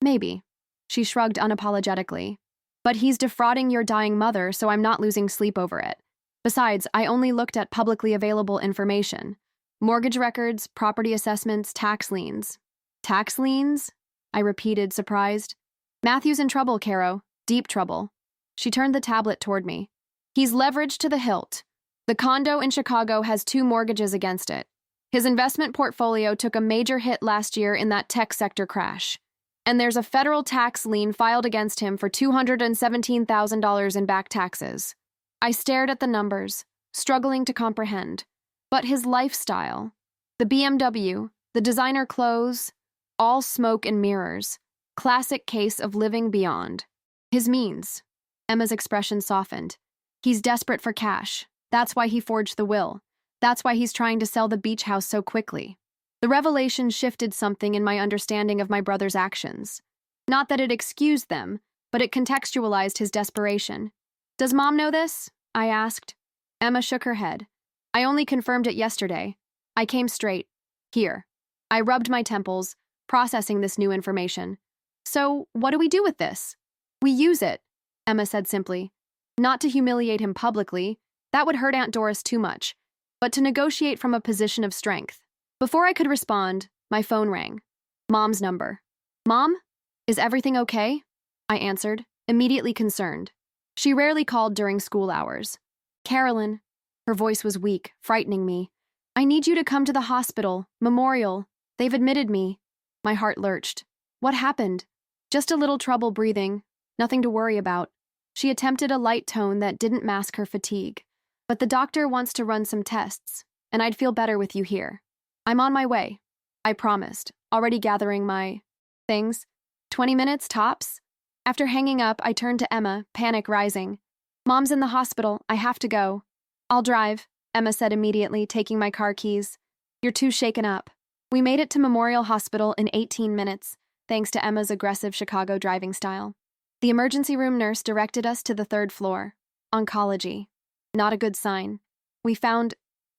Maybe. She shrugged unapologetically. But he's defrauding your dying mother, so I'm not losing sleep over it. Besides, I only looked at publicly available information. Mortgage records, property assessments, tax liens. Tax liens? I repeated, surprised. Matthew's in trouble, Caro. Deep trouble. She turned the tablet toward me. He's leveraged to the hilt. The condo in Chicago has 2 mortgages against it. His investment portfolio took a major hit last year in that tech sector crash. And there's a federal tax lien filed against him for $217,000 in back taxes. I stared at the numbers, struggling to comprehend. But his lifestyle, the BMW, the designer clothes, all smoke and mirrors. Classic case of living beyond. His means. Emma's expression softened. He's desperate for cash. That's why he forged the will. That's why he's trying to sell the beach house so quickly. The revelation shifted something in my understanding of my brother's actions. Not that it excused them, but it contextualized his desperation. Does Mom know this? I asked. Emma shook her head. I only confirmed it yesterday. I came straight. Here. I rubbed my temples, processing this new information. So, what do we do with this? We use it, Emma said simply. Not to humiliate him publicly. That would hurt Aunt Doris too much. But to negotiate from a position of strength. Before I could respond, my phone rang. Mom's number. Mom? Is everything okay? I answered, immediately concerned. She rarely called during school hours. Carolyn. Her voice was weak, frightening me. I need you to come to the hospital, Memorial. They've admitted me. My heart lurched. What happened? Just a little trouble breathing. Nothing to worry about. She attempted a light tone that didn't mask her fatigue. But the doctor wants to run some tests, and I'd feel better with you here. I'm on my way. I promised, already gathering my things. 20 minutes, tops? After hanging up, I turned to Emma, panic rising. Mom's in the hospital. I have to go. I'll drive, Emma said immediately, taking my car keys. You're too shaken up. We made it to Memorial Hospital in 18 minutes, thanks to Emma's aggressive Chicago driving style. The emergency room nurse directed us to the 3rd floor. Oncology. Not a good sign. We found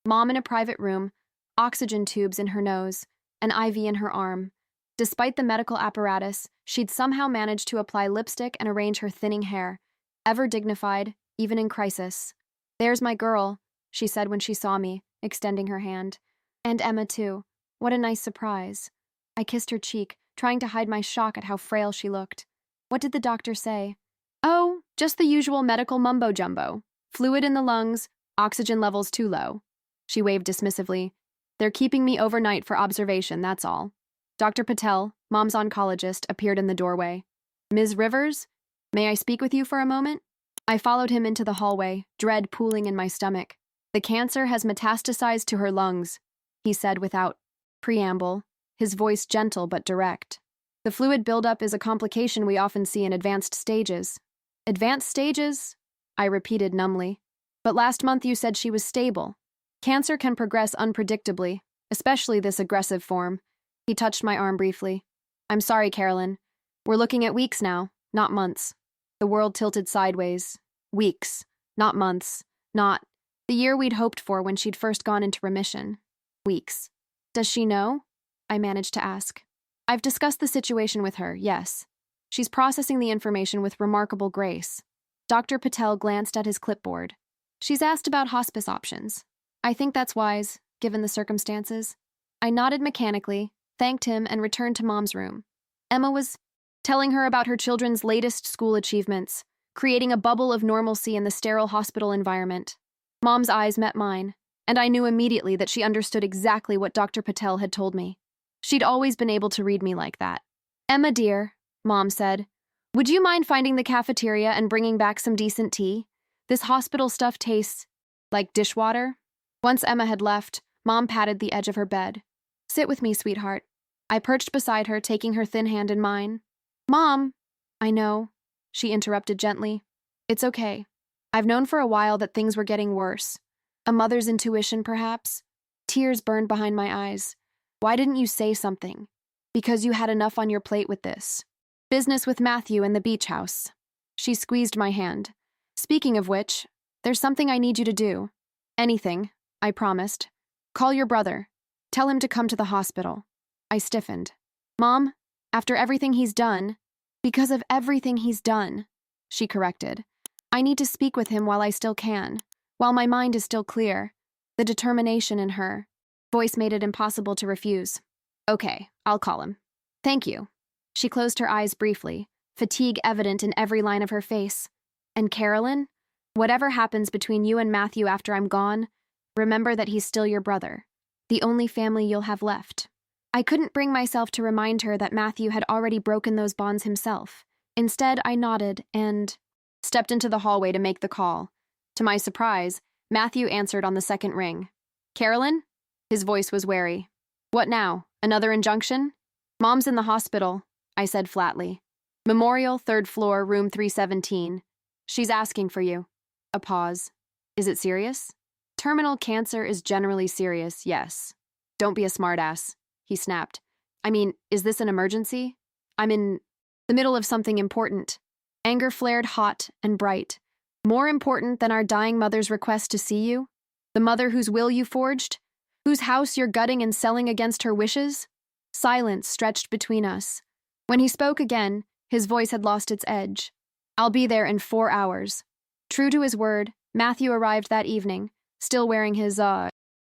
Mom in a private room, oxygen tubes in her nose, an IV in her arm. Despite the medical apparatus, she'd somehow managed to apply lipstick and arrange her thinning hair, ever dignified, even in crisis. There's my girl, she said when she saw me, extending her hand. And Emma, too. What a nice surprise. I kissed her cheek, trying to hide my shock at how frail she looked. What did the doctor say? Oh, just the usual medical mumbo-jumbo. Fluid in the lungs, oxygen levels too low. She waved dismissively. They're keeping me overnight for observation, that's all. Dr. Patel, Mom's oncologist, appeared in the doorway. Ms. Rivers, may I speak with you for a moment? I followed him into the hallway, dread pooling in my stomach. The cancer has metastasized to her lungs, he said without preamble, his voice gentle but direct. The fluid buildup is a complication we often see in advanced stages. Advanced stages? I repeated numbly. But last month you said she was stable. Cancer can progress unpredictably, especially this aggressive form. He touched my arm briefly. I'm sorry, Carolyn. We're looking at weeks now, not months. The world tilted sideways. Weeks, not months, not the year we'd hoped for when she'd first gone into remission. Weeks. Does she know? I managed to ask. I've discussed the situation with her, yes. She's processing the information with remarkable grace. Dr. Patel glanced at his clipboard. She's asked about hospice options. I think that's wise, given the circumstances. I nodded mechanically, thanked him, and returned to Mom's room. Emma was telling her about her children's latest school achievements, creating a bubble of normalcy in the sterile hospital environment. Mom's eyes met mine, and I knew immediately that she understood exactly what Dr. Patel had told me. She'd always been able to read me like that. Emma, dear, Mom said, would you mind finding the cafeteria and bringing back some decent tea? This hospital stuff tastes like dishwater. Once Emma had left, Mom patted the edge of her bed. Sit with me, sweetheart. I perched beside her, taking her thin hand in mine. Mom! I know, she interrupted gently. It's okay. I've known for a while that things were getting worse. A mother's intuition, perhaps? Tears burned behind my eyes. Why didn't you say something? Because you had enough on your plate with this. Business with Matthew and the beach house. She squeezed my hand. Speaking of which, there's something I need you to do. Anything, I promised. Call your brother. Tell him to come to the hospital. I stiffened. Mom, after everything he's done, because of everything he's done, she corrected. I need to speak with him while I still can, while my mind is still clear. The determination in her voice made it impossible to refuse. Okay, I'll call him. Thank you. She closed her eyes briefly, fatigue evident in every line of her face. And Carolyn, whatever happens between you and Matthew after I'm gone, remember that he's still your brother, the only family you'll have left. I couldn't bring myself to remind her that Matthew had already broken those bonds himself. Instead, I nodded and stepped into the hallway to make the call. To my surprise, Matthew answered on the second ring. Carolyn? His voice was wary. What now? Another injunction? Mom's in the hospital, I said flatly. Memorial, 3rd floor, room 317. She's asking for you. A pause. Is it serious? Terminal cancer is generally serious, yes. Don't be a smartass, he snapped. I mean, is this an emergency? I'm in the middle of something important. Anger flared hot and bright. More important than our dying mother's request to see you? The mother whose will you forged? Whose house you're gutting and selling against her wishes? Silence stretched between us. When he spoke again, his voice had lost its edge. I'll be there in 4 hours. True to his word, Matthew arrived that evening, still wearing his,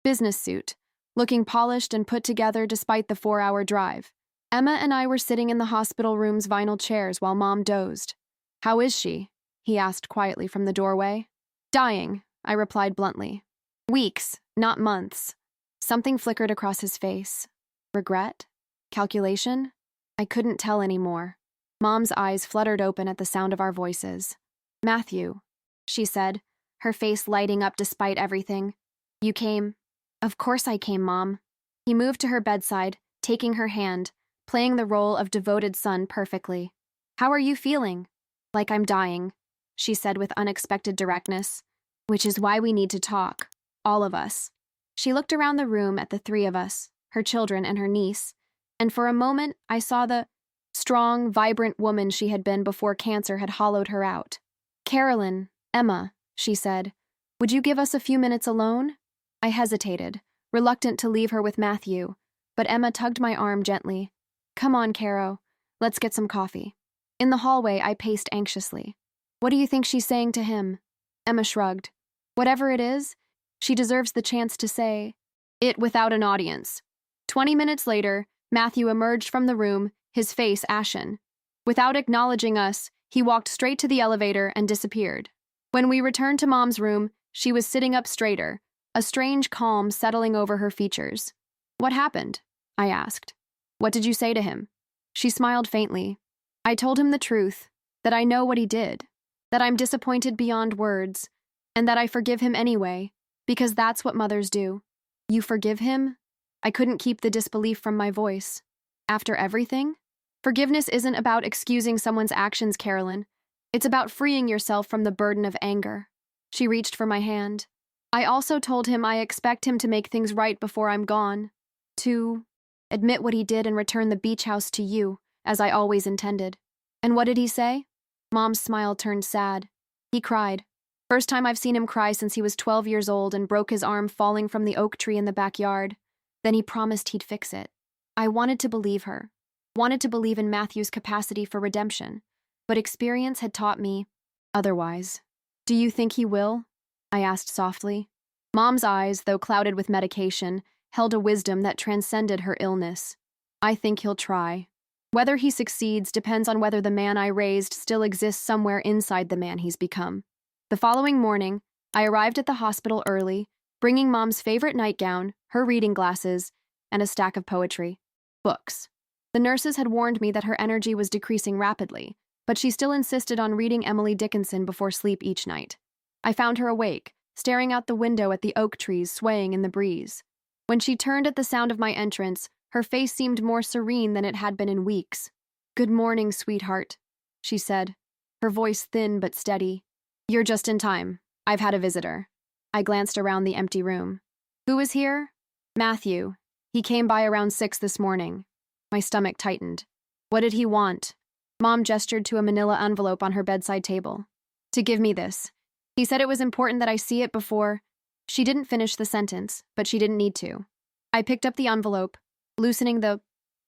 business suit, looking polished and put together despite the 4-hour drive. Emma and I were sitting in the hospital room's vinyl chairs while Mom dozed. How is she? He asked quietly from the doorway. Dying, I replied bluntly. Weeks, not months. Something flickered across his face. Regret? Calculation? I couldn't tell anymore. Mom's eyes fluttered open at the sound of our voices. Matthew, she said, her face lighting up despite everything. You came. Of course I came, Mom. He moved to her bedside, taking her hand, playing the role of devoted son perfectly. How are you feeling? Like I'm dying, she said with unexpected directness. Which is why we need to talk. All of us. She looked around the room at the 3 of us, her children and her niece, and for a moment I saw the strong, vibrant woman she had been before cancer had hollowed her out. Carolyn, Emma, she said, would you give us a few minutes alone? I hesitated, reluctant to leave her with Matthew, but Emma tugged my arm gently. Come on, Caro, let's get some coffee. In the hallway, I paced anxiously. What do you think she's saying to him? Emma shrugged. Whatever it is, she deserves the chance to say it without an audience. 20 minutes later, Matthew emerged from the room, his face ashen. Without acknowledging us, he walked straight to the elevator and disappeared. When we returned to Mom's room, she was sitting up straighter, a strange calm settling over her features. What happened? I asked. What did you say to him? She smiled faintly. I told him the truth, that I know what he did, that I'm disappointed beyond words, and that I forgive him anyway, because that's what mothers do. You forgive him? I couldn't keep the disbelief from my voice. After everything? Forgiveness isn't about excusing someone's actions, Carolyn. It's about freeing yourself from the burden of anger. She reached for my hand. I also told him I expect him to make things right before I'm gone. To admit what he did and return the beach house to you, as I always intended. And what did he say? Mom's smile turned sad. He cried. First time I've seen him cry since he was 12 years old and broke his arm falling from the oak tree in the backyard. Then he promised he'd fix it. I wanted to believe her. Wanted to believe in Matthew's capacity for redemption. But experience had taught me otherwise. Do you think he will? I asked softly. Mom's eyes, though clouded with medication, held a wisdom that transcended her illness. I think he'll try. Whether he succeeds depends on whether the man I raised still exists somewhere inside the man he's become. The following morning, I arrived at the hospital early, bringing Mom's favorite nightgown, her reading glasses, and a stack of poetry. Books. The nurses had warned me that her energy was decreasing rapidly, but she still insisted on reading Emily Dickinson before sleep each night. I found her awake, staring out the window at the oak trees swaying in the breeze. When she turned at the sound of my entrance, her face seemed more serene than it had been in weeks. "Good morning, sweetheart," she said, her voice thin but steady. "You're just in time. I've had a visitor." I glanced around the empty room. "Who is here?" "Matthew. He came by around 6 this morning." My stomach tightened. "What did he want?" Mom gestured to a manila envelope on her bedside table. "To give me this. He said it was important that I see it before—" She didn't finish the sentence, but she didn't need to. I picked up the envelope, loosening the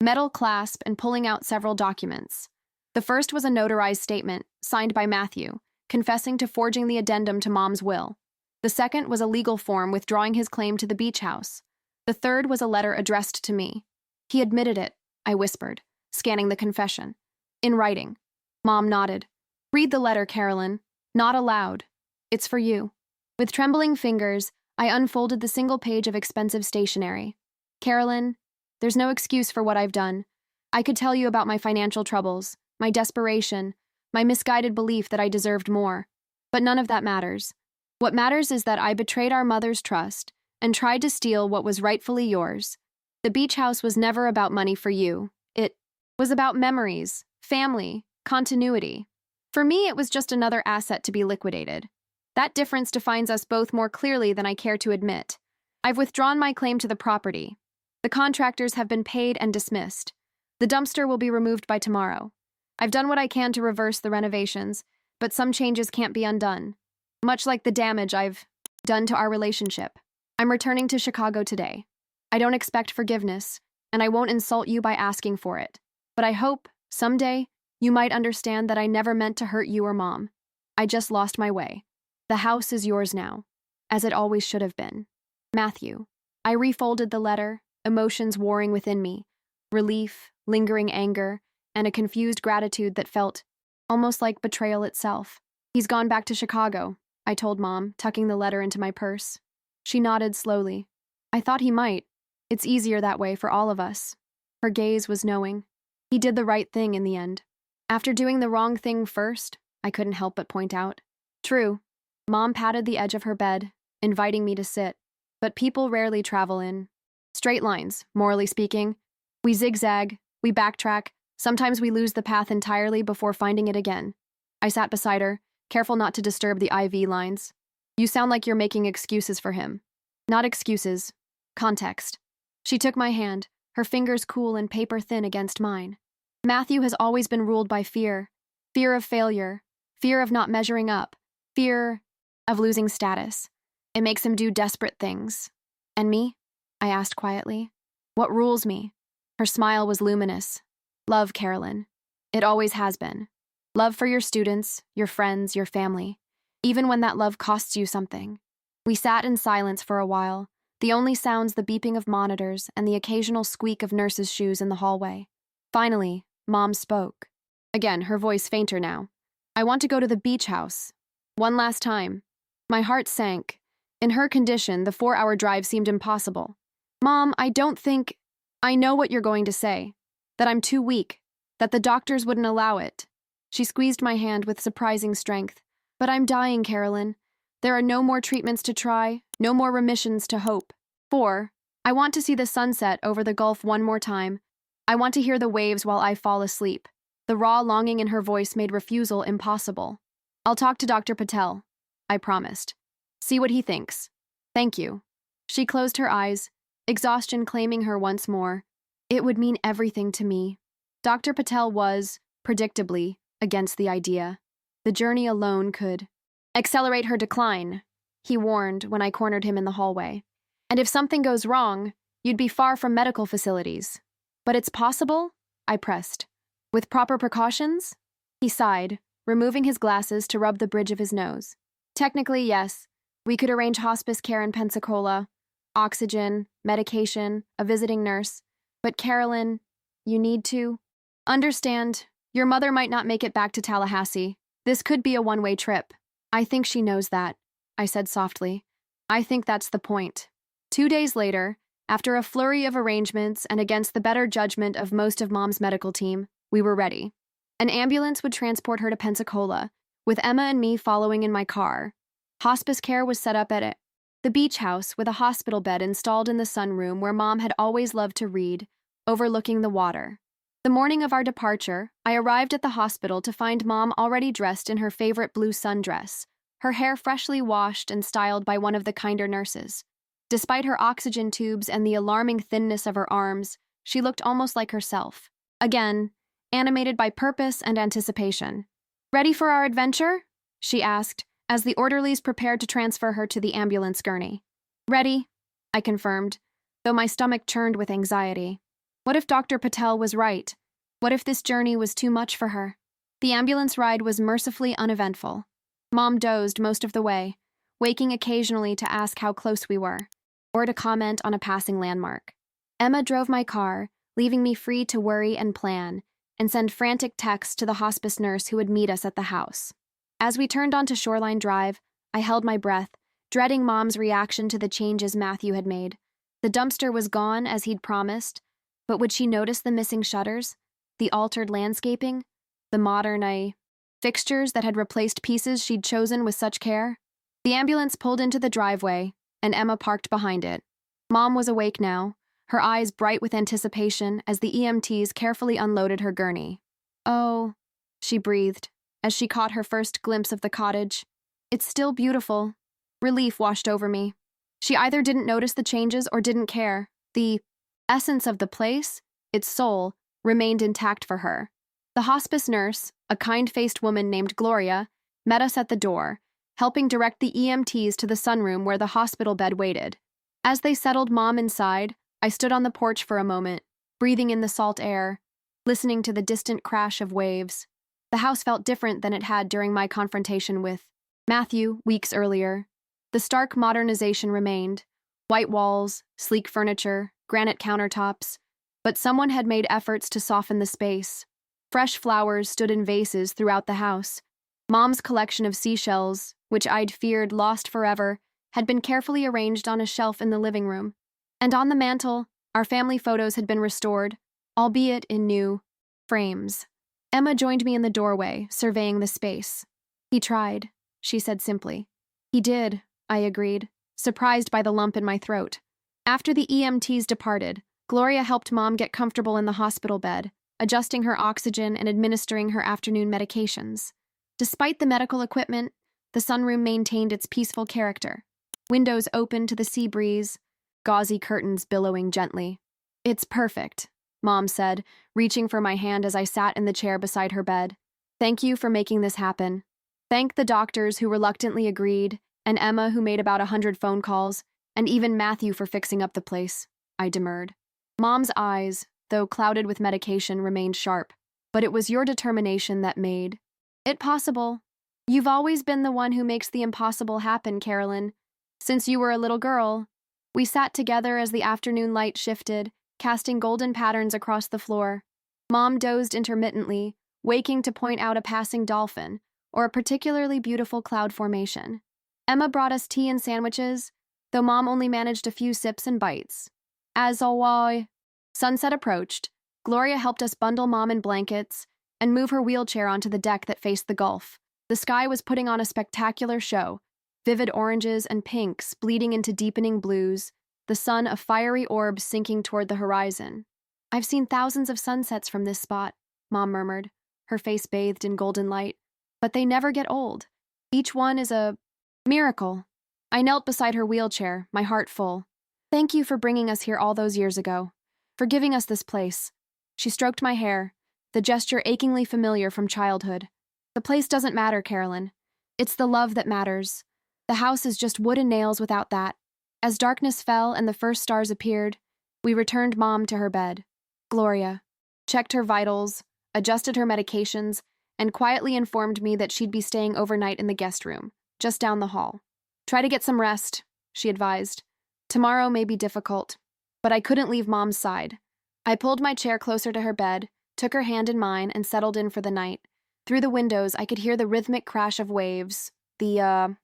metal clasp and pulling out several documents. The first was a notarized statement, signed by Matthew, confessing to forging the addendum to Mom's will. The second was a legal form withdrawing his claim to the beach house. The third was a letter addressed to me. "He admitted it," I whispered, scanning the confession. "In writing." Mom nodded. "Read the letter, Carolyn. Not aloud. It's for you." With trembling fingers, I unfolded the single page of expensive stationery. "Carolyn, there's no excuse for what I've done. I could tell you about my financial troubles, my desperation, my misguided belief that I deserved more. But none of that matters. What matters is that I betrayed our mother's trust and tried to steal what was rightfully yours. The beach house was never about money for you. It was about memories, family, continuity. For me, it was just another asset to be liquidated. That difference defines us both more clearly than I care to admit. I've withdrawn my claim to the property. The contractors have been paid and dismissed. The dumpster will be removed by tomorrow. I've done what I can to reverse the renovations, but some changes can't be undone. Much like the damage I've done to our relationship. I'm returning to Chicago today. I don't expect forgiveness, and I won't insult you by asking for it. But I hope, someday, you might understand that I never meant to hurt you or Mom. I just lost my way. The house is yours now, as it always should have been. Matthew." I refolded the letter, emotions warring within me. Relief, lingering anger, and a confused gratitude that felt almost like betrayal itself. "He's gone back to Chicago," I told Mom, tucking the letter into my purse. She nodded slowly. "I thought he might. It's easier that way for all of us." Her gaze was knowing. "He did the right thing in the end." "After doing the wrong thing first," I couldn't help but point out. "True." Mom patted the edge of her bed, inviting me to sit. "But people rarely travel in straight lines, morally speaking. We zigzag, we backtrack, sometimes we lose the path entirely before finding it again." I sat beside her, careful not to disturb the IV lines. "You sound like you're making excuses for him." "Not excuses. Context." She took my hand, her fingers cool and paper thin against mine. "Matthew has always been ruled by fear. Fear of failure. Fear of not measuring up. Fear of losing status. It makes him do desperate things." "And me?" I asked quietly. "What rules me?" Her smile was luminous. "Love, Carolyn. It always has been. Love for your students, your friends, your family, even when that love costs you something." We sat in silence for a while, the only sounds the beeping of monitors and the occasional squeak of nurses' shoes in the hallway. Finally, Mom spoke. Again, her voice fainter now. "I want to go to the beach house. One last time." My heart sank. In her condition, the 4-hour drive seemed impossible. "Mom, I don't think—" "I know what you're going to say. That I'm too weak. That the doctors wouldn't allow it." She squeezed my hand with surprising strength. "But I'm dying, Carolyn. There are no more treatments to try, no more remissions to hope. 4. I want to see the sunset over the Gulf one more time. I want to hear the waves while I fall asleep." The raw longing in her voice made refusal impossible. "I'll talk to Dr. Patel," I promised. "See what he thinks." "Thank you." She closed her eyes, exhaustion claiming her once more. It would mean everything to me. Dr. Patel was, predictably, against the idea. The journey alone could accelerate her decline, he warned when I cornered him in the hallway. And if something goes wrong, you'd be far from medical facilities. But it's possible? I pressed. With proper precautions? He sighed, removing his glasses to rub the bridge of his nose. Technically, yes. We could arrange hospice care in Pensacola, oxygen, medication, a visiting nurse. But Carolyn, you need to understand, your mother might not make it back to Tallahassee. This could be a one-way trip. I think she knows that, I said softly. I think that's the point. 2 days later, after a flurry of arrangements and against the better judgment of most of Mom's medical team, we were ready. An ambulance would transport her to Pensacola, with Emma and me following in my car. Hospice care was set up at the beach house with a hospital bed installed in the sunroom where Mom had always loved to read, overlooking the water. The morning of our departure, I arrived at the hospital to find Mom already dressed in her favorite blue sundress, her hair freshly washed and styled by one of the kinder nurses. Despite her oxygen tubes and the alarming thinness of her arms, she looked almost like herself. Again, animated by purpose and anticipation. "Ready for our adventure?" she asked, as the orderlies prepared to transfer her to the ambulance gurney. "Ready," I confirmed, though my stomach churned with anxiety. What if Dr. Patel was right? What if this journey was too much for her? The ambulance ride was mercifully uneventful. Mom dozed most of the way, waking occasionally to ask how close we were, or to comment on a passing landmark. Emma drove my car, leaving me free to worry and plan, and send frantic texts to the hospice nurse who would meet us at the house. As we turned onto Shoreline Drive, I held my breath, dreading Mom's reaction to the changes Matthew had made. The dumpster was gone, as he'd promised, but would she notice the missing shutters, the altered landscaping, the modern fixtures that had replaced pieces she'd chosen with such care? The ambulance pulled into the driveway, and Emma parked behind it. Mom was awake now, her eyes bright with anticipation as the EMTs carefully unloaded her gurney. "Oh," she breathed, as she caught her first glimpse of the cottage. "It's still beautiful." Relief washed over me. She either didn't notice the changes or didn't care. The essence of the place, its soul, remained intact for her. The hospice nurse, a kind-faced woman named Gloria, met us at the door, helping direct the EMTs to the sunroom where the hospital bed waited. As they settled Mom inside, I stood on the porch for a moment, breathing in the salt air, listening to the distant crash of waves. The house felt different than it had during my confrontation with Matthew weeks earlier. The stark modernization remained: white walls, sleek furniture, granite countertops, but someone had made efforts to soften the space. Fresh flowers stood in vases throughout the house. Mom's collection of seashells, which I'd feared lost forever, had been carefully arranged on a shelf in the living room. And on the mantel, our family photos had been restored, albeit in new frames. Emma joined me in the doorway, surveying the space. "He tried," she said simply. "He did," I agreed, surprised by the lump in my throat. After the EMTs departed, Gloria helped Mom get comfortable in the hospital bed, adjusting her oxygen and administering her afternoon medications. Despite the medical equipment, the sunroom maintained its peaceful character. Windows open to the sea breeze, gauzy curtains billowing gently. "It's perfect," Mom said, reaching for my hand as I sat in the chair beside her bed. "Thank you for making this happen. Thank the doctors who reluctantly agreed, and Emma who made about 100 phone calls, and even Matthew for fixing up the place," I demurred. Mom's eyes, though clouded with medication, remained sharp. "But it was your determination that made it possible. You've always been the one who makes the impossible happen, Carolyn. Since you were a little girl." We sat together as the afternoon light shifted, casting golden patterns across the floor. Mom dozed intermittently, waking to point out a passing dolphin or a particularly beautiful cloud formation. Emma brought us tea and sandwiches, though Mom only managed a few sips and bites. As always, sunset approached. Gloria helped us bundle Mom in blankets and move her wheelchair onto the deck that faced the Gulf. The sky was putting on a spectacular show, vivid oranges and pinks bleeding into deepening blues, the sun a fiery orb sinking toward the horizon. "I've seen thousands of sunsets from this spot," Mom murmured, her face bathed in golden light. "But they never get old. Each one is a miracle." I knelt beside her wheelchair, my heart full. "Thank you for bringing us here all those years ago, for giving us this place." She stroked my hair, the gesture achingly familiar from childhood. The place doesn't matter, Carolyn. It's the love that matters. The house is just wood and nails without that. As darkness fell and the first stars appeared, we returned Mom to her bed. Gloria checked her vitals, adjusted her medications, and quietly informed me that she'd be staying overnight in the guest room, just down the hall. Try to get some rest, she advised. Tomorrow may be difficult. But I couldn't leave Mom's side. I pulled my chair closer to her bed, took her hand in mine, and settled in for the night. Through the windows, I could hear the rhythmic crash of waves, the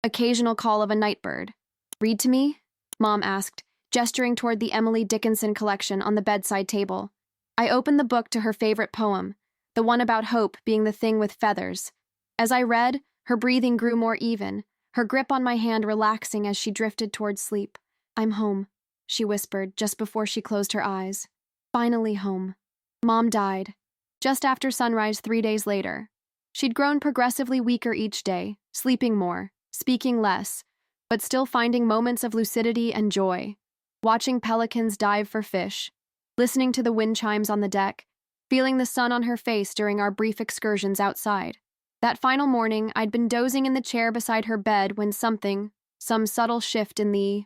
occasional call of a night bird. Read to me? Mom asked, gesturing toward the Emily Dickinson collection on the bedside table. I opened the book to her favorite poem, the one about hope being the thing with feathers. As I read, her breathing grew more even, her grip on my hand relaxing as she drifted toward sleep. I'm home, she whispered just before she closed her eyes. Finally home. Mom died, just after sunrise 3 days later. She'd grown progressively weaker each day, sleeping more, speaking less, but still finding moments of lucidity and joy. Watching pelicans dive for fish, listening to the wind chimes on the deck, feeling the sun on her face during our brief excursions outside. That final morning, I'd been dozing in the chair beside her bed when some subtle shift in the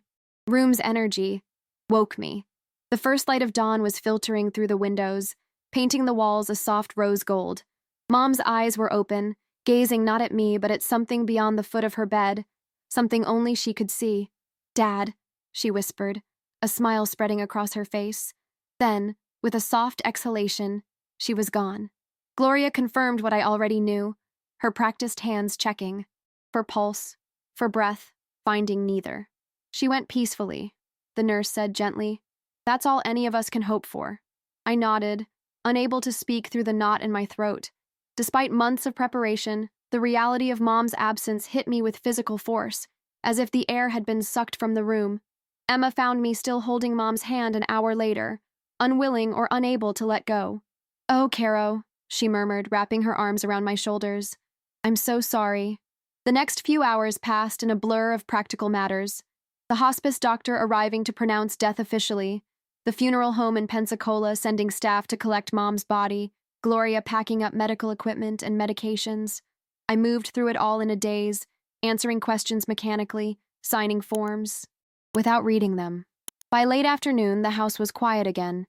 room's energy, woke me. The first light of dawn was filtering through the windows, painting the walls a soft rose gold. Mom's eyes were open, gazing not at me but at something beyond the foot of her bed, something only she could see. Dad, she whispered, a smile spreading across her face. Then, with a soft exhalation, she was gone. Gloria confirmed what I already knew, her practiced hands checking, for pulse, for breath, finding neither. She went peacefully, the nurse said gently. That's all any of us can hope for. I nodded, unable to speak through the knot in my throat. Despite months of preparation, the reality of Mom's absence hit me with physical force, as if the air had been sucked from the room. Emma found me still holding Mom's hand an hour later, unwilling or unable to let go. Oh, Caro, she murmured, wrapping her arms around my shoulders. I'm so sorry. The next few hours passed in a blur of practical matters. The hospice doctor arriving to pronounce death officially, the funeral home in Pensacola sending staff to collect Mom's body, Gloria packing up medical equipment and medications. I moved through it all in a daze, answering questions mechanically, signing forms, without reading them. By late afternoon, the house was quiet again,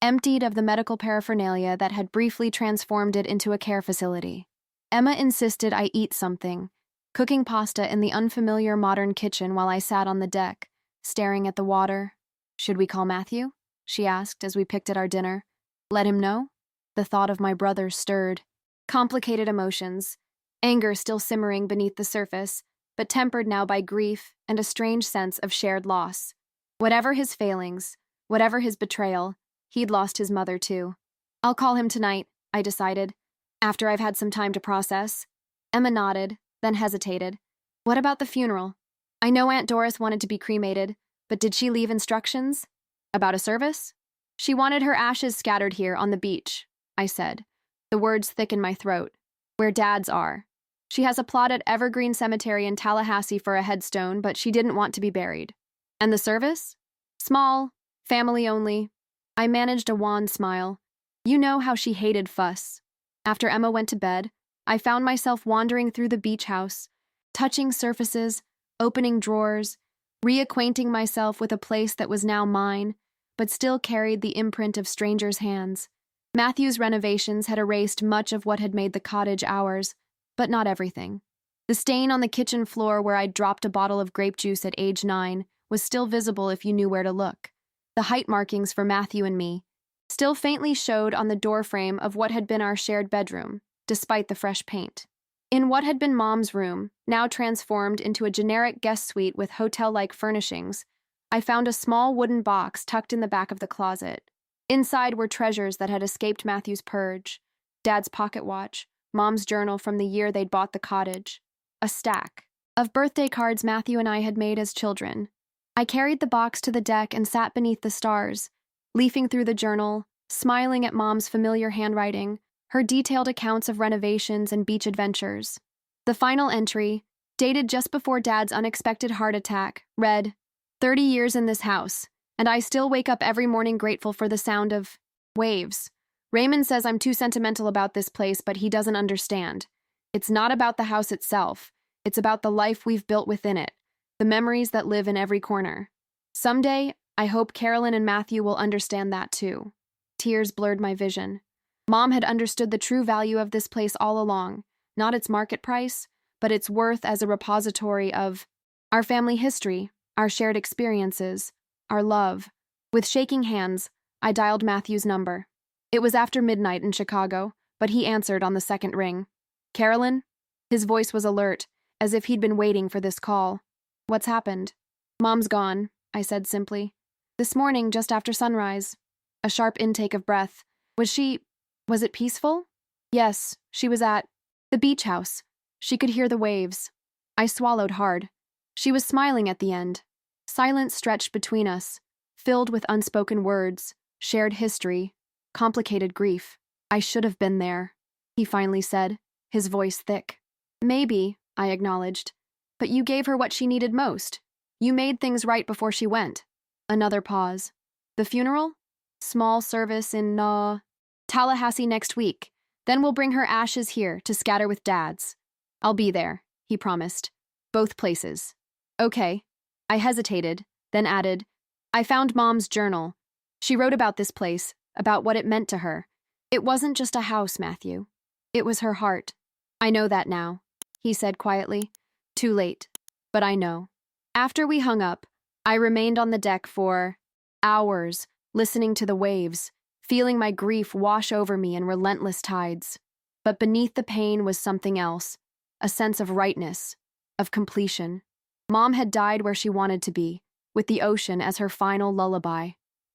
emptied of the medical paraphernalia that had briefly transformed it into a care facility. Emma insisted I eat something, cooking pasta in the unfamiliar modern kitchen while I sat on the deck, staring at the water. Should we call Matthew? She asked as we picked at our dinner. Let him know? The thought of my brother stirred. Complicated emotions, anger still simmering beneath the surface, but tempered now by grief and a strange sense of shared loss. Whatever his failings, whatever his betrayal, he'd lost his mother too. I'll call him tonight, I decided, after I've had some time to process. Emma nodded, then hesitated. What about the funeral? I know Aunt Doris wanted to be cremated, but did she leave instructions? About a service? She wanted her ashes scattered here on the beach, I said, the words thick in my throat, where Dad's are. She has a plot at Evergreen Cemetery in Tallahassee for a headstone, but she didn't want to be buried. And the service? Small, family only. I managed a wan smile. You know how she hated fuss. After Emma went to bed, I found myself wandering through the beach house, touching surfaces, opening drawers, reacquainting myself with a place that was now mine, but still carried the imprint of strangers' hands. Matthew's renovations had erased much of what had made the cottage ours, but not everything. The stain on the kitchen floor where I'd dropped a bottle of grape juice at age 9 was still visible if you knew where to look. The height markings for Matthew and me still faintly showed on the doorframe of what had been our shared bedroom, despite the fresh paint. In what had been Mom's room, now transformed into a generic guest suite with hotel-like furnishings, I found a small wooden box tucked in the back of the closet. Inside were treasures that had escaped Matthew's purge: Dad's pocket watch, Mom's journal from the year they'd bought the cottage, a stack of birthday cards Matthew and I had made as children. I carried the box to the deck and sat beneath the stars, leafing through the journal, smiling at Mom's familiar handwriting, her detailed accounts of renovations and beach adventures. The final entry, dated just before Dad's unexpected heart attack, read, 30 years in this house, and I still wake up every morning grateful for the sound of waves. Raymond says I'm too sentimental about this place, but he doesn't understand. It's not about the house itself. It's about the life we've built within it, the memories that live in every corner. Someday, I hope Carolyn and Matthew will understand that too. Tears blurred my vision. Mom had understood the true value of this place all along, not its market price, but its worth as a repository of our family history, our shared experiences, our love. With shaking hands, I dialed Matthew's number. It was after midnight in Chicago, but he answered on the second ring. Carolyn? His voice was alert, as if he'd been waiting for this call. What's happened? Mom's gone, I said simply. This morning, just after sunrise. A sharp intake of breath. Was it peaceful? Yes, she was at the beach house. She could hear the waves. I swallowed hard. She was smiling at the end. Silence stretched between us, filled with unspoken words, shared history, complicated grief. I should have been there, he finally said, his voice thick. Maybe, I acknowledged, but you gave her what she needed most. You made things right before she went. Another pause. The funeral? Small service in, Tallahassee next week. Then we'll bring her ashes here to scatter with Dad's. I'll be there, he promised. Both places. Okay. I hesitated, then added, I found Mom's journal. She wrote about this place, about what it meant to her. It wasn't just a house, Matthew. It was her heart. I know that now, he said quietly. Too late. But I know. After we hung up, I remained on the deck for hours, listening to the waves, feeling my grief wash over me in relentless tides. But beneath the pain was something else, a sense of rightness, of completion. Mom had died where she wanted to be, with the ocean as her final lullaby.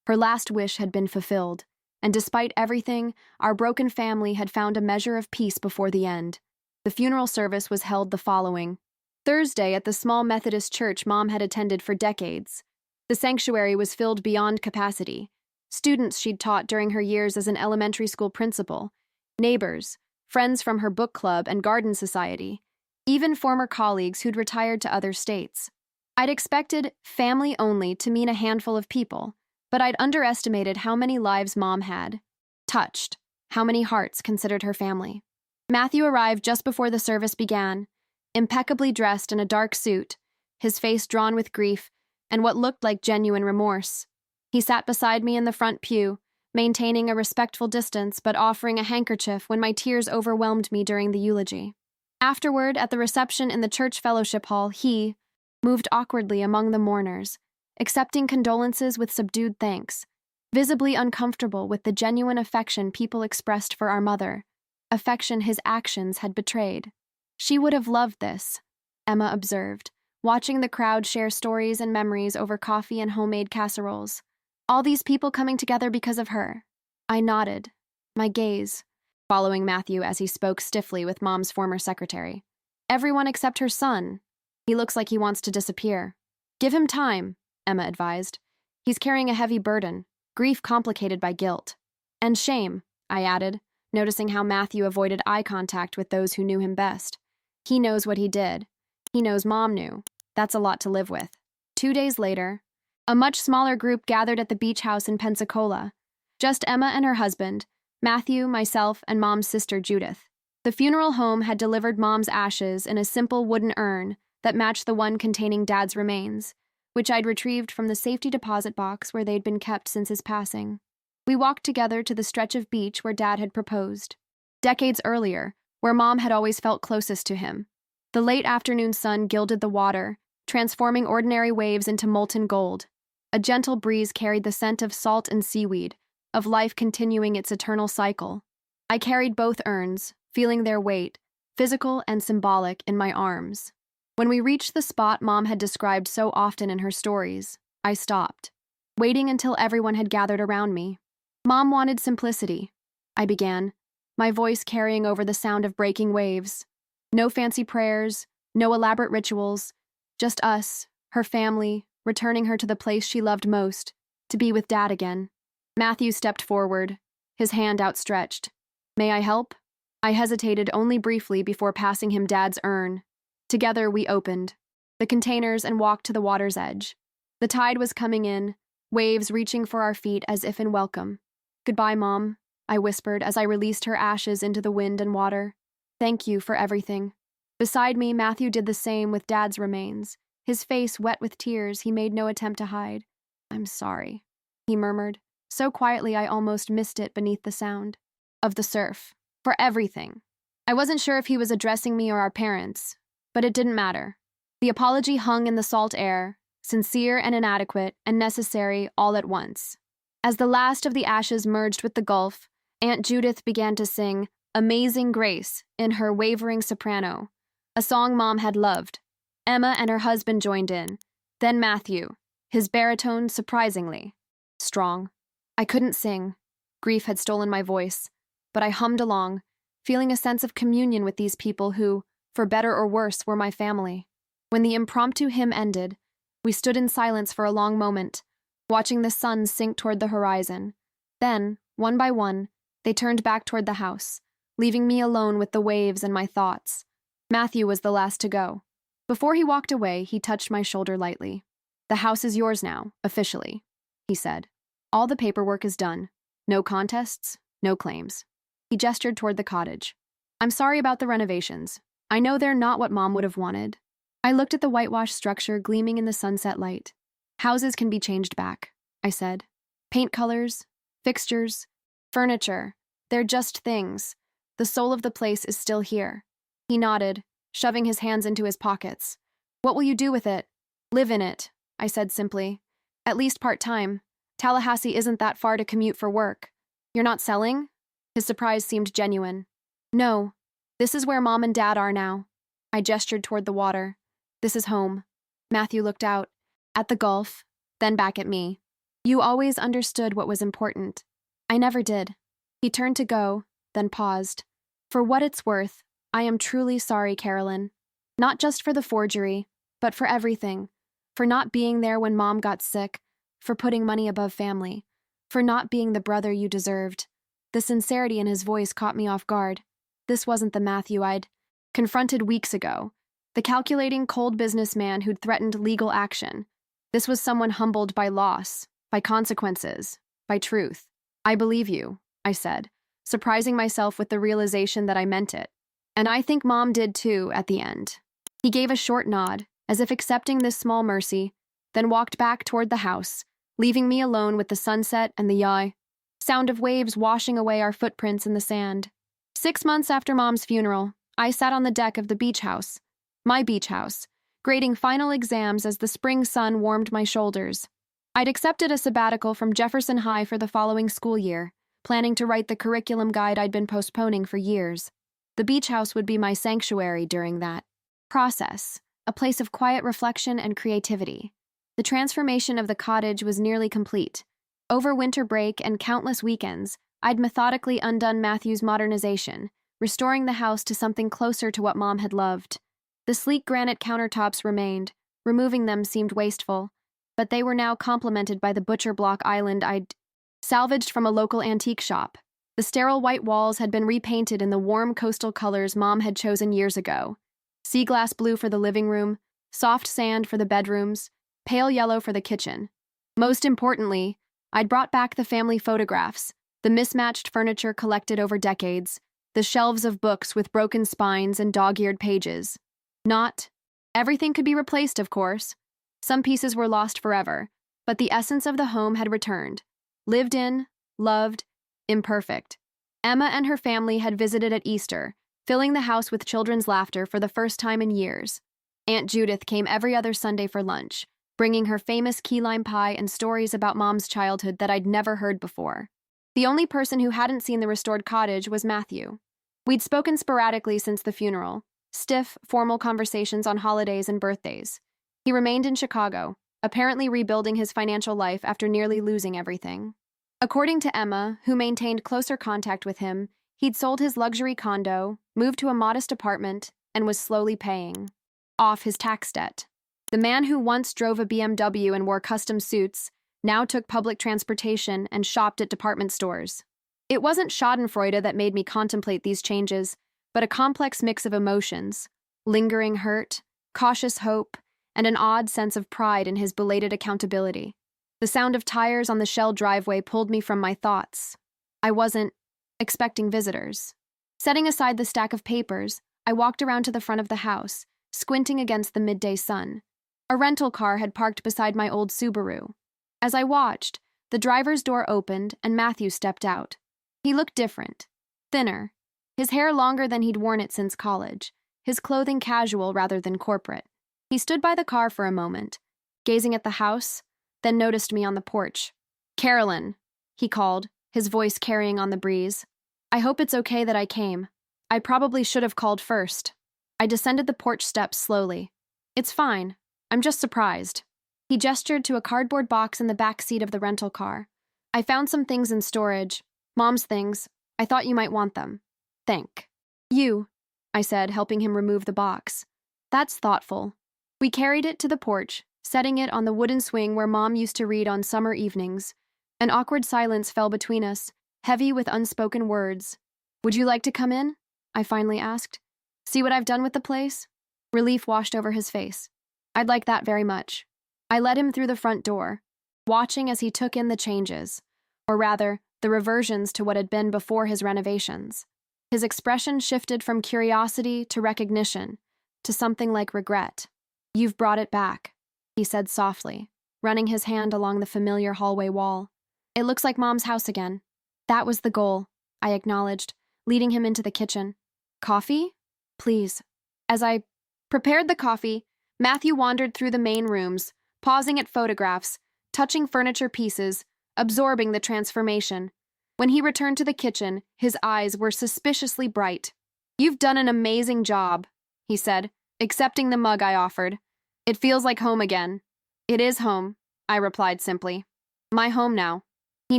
Her last wish had been fulfilled, and despite everything, our broken family had found a measure of peace before the end. The funeral service was held the following Thursday at the small Methodist church Mom had attended for decades. The sanctuary was filled beyond capacity. Students she'd taught during her years as an elementary school principal, neighbors, friends from her book club and garden society, even former colleagues who'd retired to other states. I'd expected family only to mean a handful of people, but I'd underestimated how many lives Mom had touched, how many hearts considered her family. Matthew arrived just before the service began, impeccably dressed in a dark suit, his face drawn with grief and what looked like genuine remorse. He sat beside me in the front pew, maintaining a respectful distance but offering a handkerchief when my tears overwhelmed me during the eulogy. Afterward, at the reception in the church fellowship hall, he moved awkwardly among the mourners, accepting condolences with subdued thanks, visibly uncomfortable with the genuine affection people expressed for our mother, affection his actions had betrayed. She would have loved this, Emma observed, watching the crowd share stories and memories over coffee and homemade casseroles. All these people coming together because of her. I nodded, my gaze following Matthew as he spoke stiffly with Mom's former secretary. Everyone except her son. He looks like he wants to disappear. Give him time, Emma advised. He's carrying a heavy burden, grief complicated by guilt. And shame, I added, noticing how Matthew avoided eye contact with those who knew him best. He knows what he did. He knows Mom knew. That's a lot to live with. 2 days later, a much smaller group gathered at the beach house in Pensacola. Just Emma and her husband, Matthew, myself, and Mom's sister Judith. The funeral home had delivered Mom's ashes in a simple wooden urn that matched the one containing Dad's remains, which I'd retrieved from the safety deposit box where they'd been kept since his passing. We walked together to the stretch of beach where Dad had proposed. Decades earlier, where Mom had always felt closest to him. The late afternoon sun gilded the water, transforming ordinary waves into molten gold. A gentle breeze carried the scent of salt and seaweed, of life continuing its eternal cycle. I carried both urns, feeling their weight, physical and symbolic, in my arms. When we reached the spot Mom had described so often in her stories, I stopped, waiting until everyone had gathered around me. Mom wanted simplicity, I began, my voice carrying over the sound of breaking waves. No fancy prayers, no elaborate rituals, just us, her family, returning her to the place she loved most, to be with Dad again. Matthew stepped forward, his hand outstretched. May I help? I hesitated only briefly before passing him Dad's urn. Together we opened the containers and walked to the water's edge. The tide was coming in, waves reaching for our feet as if in welcome. Goodbye, Mom, I whispered as I released her ashes into the wind and water. Thank you for everything. Beside me, Matthew did the same with Dad's remains. His face wet with tears, he made no attempt to hide. I'm sorry, he murmured, so quietly I almost missed it beneath the sound. Of the surf. For everything. I wasn't sure if he was addressing me or our parents, but it didn't matter. The apology hung in the salt air, sincere and inadequate and necessary all at once. As the last of the ashes merged with the gulf, Aunt Judith began to sing Amazing Grace in her wavering soprano, a song Mom had loved. Emma and her husband joined in, then Matthew, his baritone surprisingly strong. I couldn't sing. Grief had stolen my voice, but I hummed along, feeling a sense of communion with these people who, for better or worse, were my family. When the impromptu hymn ended, we stood in silence for a long moment, watching the sun sink toward the horizon. Then, one by one, they turned back toward the house, leaving me alone with the waves and my thoughts. Matthew was the last to go. Before he walked away, he touched my shoulder lightly. The house is yours now, officially, he said. All the paperwork is done. No contests, no claims. He gestured toward the cottage. I'm sorry about the renovations. I know they're not what Mom would have wanted. I looked at the whitewashed structure gleaming in the sunset light. Houses can be changed back, I said. Paint colors, fixtures, furniture, they're just things. The soul of the place is still here. He nodded, shoving his hands into his pockets. What will you do with it? Live in it, I said simply. At least part-time. Tallahassee isn't that far to commute for work. You're not selling? His surprise seemed genuine. No, this is where Mom and Dad are now. I gestured toward the water. This is home. Matthew looked out, at the Gulf, then back at me. You always understood what was important. I never did. He turned to go, then paused. For what it's worth, I am truly sorry, Carolyn. Not just for the forgery, but for everything. For not being there when Mom got sick, for putting money above family, for not being the brother you deserved. The sincerity in his voice caught me off guard. This wasn't the Matthew I'd confronted weeks ago, the calculating, cold businessman who'd threatened legal action. This was someone humbled by loss, by consequences, by truth. I believe you, I said, surprising myself with the realization that I meant it. And I think Mom did too, at the end. He gave a short nod, as if accepting this small mercy, then walked back toward the house, leaving me alone with the sunset and the sound of waves washing away our footprints in the sand. 6 months after Mom's funeral, I sat on the deck of the beach house, my beach house, grading final exams as the spring sun warmed my shoulders. I'd accepted a sabbatical from Jefferson High for the following school year, planning to write the curriculum guide I'd been postponing for years. The beach house would be my sanctuary during that process, a place of quiet reflection and creativity. The transformation of the cottage was nearly complete. Over winter break and countless weekends, I'd methodically undone Matthew's modernization, restoring the house to something closer to what Mom had loved. The sleek granite countertops remained. Removing them seemed wasteful, but they were now complemented by the butcher block island I'd salvaged from a local antique shop. The sterile white walls had been repainted in the warm coastal colors Mom had chosen years ago. Sea glass blue for the living room, soft sand for the bedrooms, pale yellow for the kitchen. Most importantly, I'd brought back the family photographs, the mismatched furniture collected over decades, the shelves of books with broken spines and dog-eared pages. Not everything could be replaced, of course. Some pieces were lost forever, but the essence of the home had returned. Lived in, loved, imperfect. Emma and her family had visited at Easter, filling the house with children's laughter for the first time in years. Aunt Judith came every other Sunday for lunch, bringing her famous key lime pie and stories about Mom's childhood that I'd never heard before. The only person who hadn't seen the restored cottage was Matthew. We'd spoken sporadically since the funeral, stiff, formal conversations on holidays and birthdays. He remained in Chicago, apparently rebuilding his financial life after nearly losing everything. According to Emma, who maintained closer contact with him, he'd sold his luxury condo, moved to a modest apartment, and was slowly paying off his tax debt. The man who once drove a BMW and wore custom suits now took public transportation and shopped at department stores. It wasn't schadenfreude that made me contemplate these changes, but a complex mix of emotions, lingering hurt, cautious hope, and an odd sense of pride in his belated accountability. The sound of tires on the shell driveway pulled me from my thoughts. I wasn't expecting visitors. Setting aside the stack of papers, I walked around to the front of the house, squinting against the midday sun. A rental car had parked beside my old Subaru. As I watched, the driver's door opened and Matthew stepped out. He looked different, thinner, his hair longer than he'd worn it since college, his clothing casual rather than corporate. He stood by the car for a moment, gazing at the house, then noticed me on the porch. "Carolyn," he called, his voice carrying on the breeze. "I hope it's okay that I came. I probably should have called first." I descended the porch steps slowly. "It's fine. I'm just surprised." He gestured to a cardboard box in the back seat of the rental car. "I found some things in storage. Mom's things. I thought you might want them." "Thank you," I said, helping him remove the box. "That's thoughtful." We carried it to the porch, setting it on the wooden swing where Mom used to read on summer evenings. An awkward silence fell between us, heavy with unspoken words. "Would you like to come in?" I finally asked. "See what I've done with the place?" Relief washed over his face. "I'd like that very much." I led him through the front door, watching as he took in the changes, or rather, the reversions to what had been before his renovations. His expression shifted from curiosity to recognition, to something like regret. "You've brought it back," he said softly, running his hand along the familiar hallway wall. "It looks like Mom's house again." "That was the goal," I acknowledged, leading him into the kitchen. "Coffee? Please." As I prepared the coffee, Matthew wandered through the main rooms, pausing at photographs, touching furniture pieces, absorbing the transformation. When he returned to the kitchen, his eyes were suspiciously bright. "You've done an amazing job," he said, accepting the mug I offered. "It feels like home again." "It is home," I replied simply. "My home now." He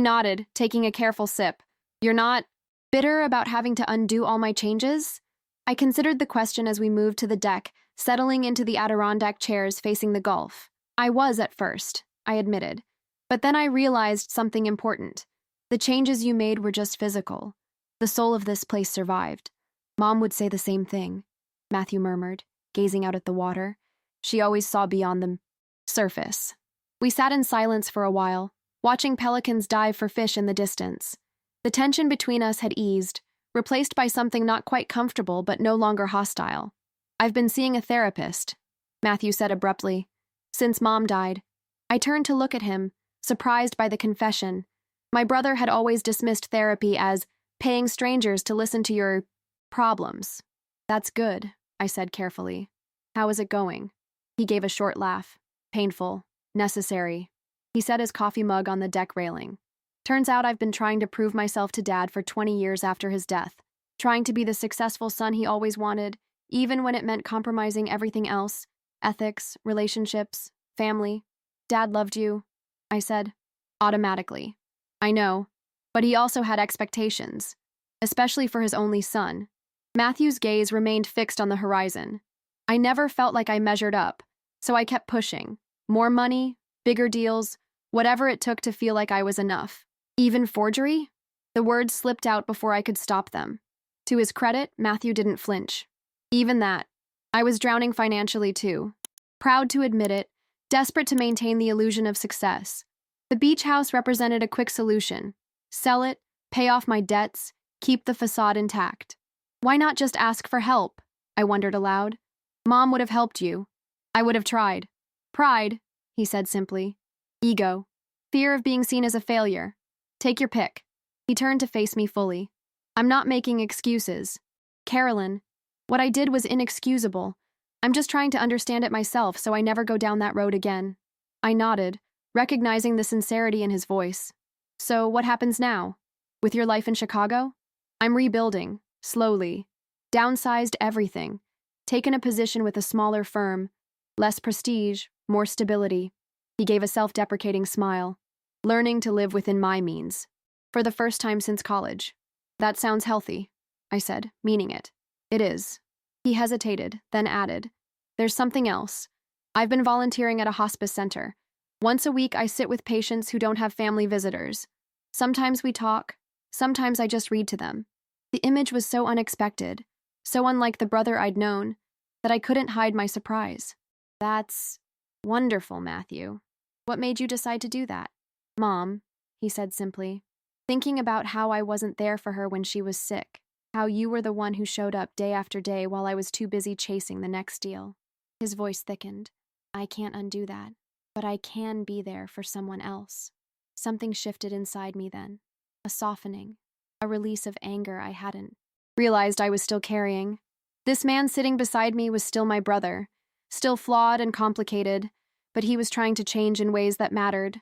nodded, taking a careful sip. "You're not bitter about having to undo all my changes?" I considered the question as we moved to the deck, settling into the Adirondack chairs facing the Gulf. I was at first, I admitted. But then I realized something important. The changes you made were just physical. The soul of this place survived. Mom would say the same thing, Matthew murmured, gazing out at the water. She always saw beyond the surface. We sat in silence for a while, watching pelicans dive for fish in the distance. The tension between us had eased, replaced by something not quite comfortable but no longer hostile. "I've been seeing a therapist," Matthew said abruptly, "since Mom died." I turned to look at him, surprised by the confession. My brother had always dismissed therapy as paying strangers to listen to your problems. "That's good," I said carefully. "How is it going?" He gave a short laugh. "Painful. Necessary." He set his coffee mug on the deck railing. "Turns out I've been trying to prove myself to Dad for 20 years after his death, trying to be the successful son he always wanted, even when it meant compromising everything else, ethics, relationships, family. Dad loved you," I said, automatically. "I know, but he also had expectations, especially for his only son." Matthew's gaze remained fixed on the horizon. I never felt like I measured up, so I kept pushing. More money, bigger deals, whatever it took to feel like I was enough. "Even forgery?" The words slipped out before I could stop them. To his credit, Matthew didn't flinch. "Even that. I was drowning financially too. Proud to admit it, desperate to maintain the illusion of success. The beach house represented a quick solution. Sell it, pay off my debts, keep the facade intact. Why not just ask for help?" I wondered aloud. "Mom would have helped you. I would have tried." "Pride," he said simply. "Ego. Fear of being seen as a failure. Take your pick." He turned to face me fully. "I'm not making excuses. Carolyn, what I did was inexcusable. I'm just trying to understand it myself so I never go down that road again." I nodded, recognizing the sincerity in his voice. "So what happens now? With your life in Chicago?" "I'm rebuilding, slowly. Downsized everything. Taken a position with a smaller firm. Less prestige, more stability." He gave a self-deprecating smile. "Learning to live within my means. For the first time since college." "That sounds healthy," I said, meaning it. "It is." He hesitated, then added, "There's something else. I've been volunteering at a hospice center. Once a week I sit with patients who don't have family visitors. Sometimes we talk, sometimes I just read to them." The image was so unexpected, so unlike the brother I'd known, that I couldn't hide my surprise. "That's wonderful, Matthew. What made you decide to do that?" "Mom," he said simply, "thinking about how I wasn't there for her when she was sick. How you were the one who showed up day after day while I was too busy chasing the next deal. His voice thickened. I can't undo that, but I can be there for someone else. Something shifted inside me then. A softening, a release of anger I hadn't realized I was still carrying. This man sitting beside me was still my brother, still flawed and complicated, but he was trying to change in ways that mattered.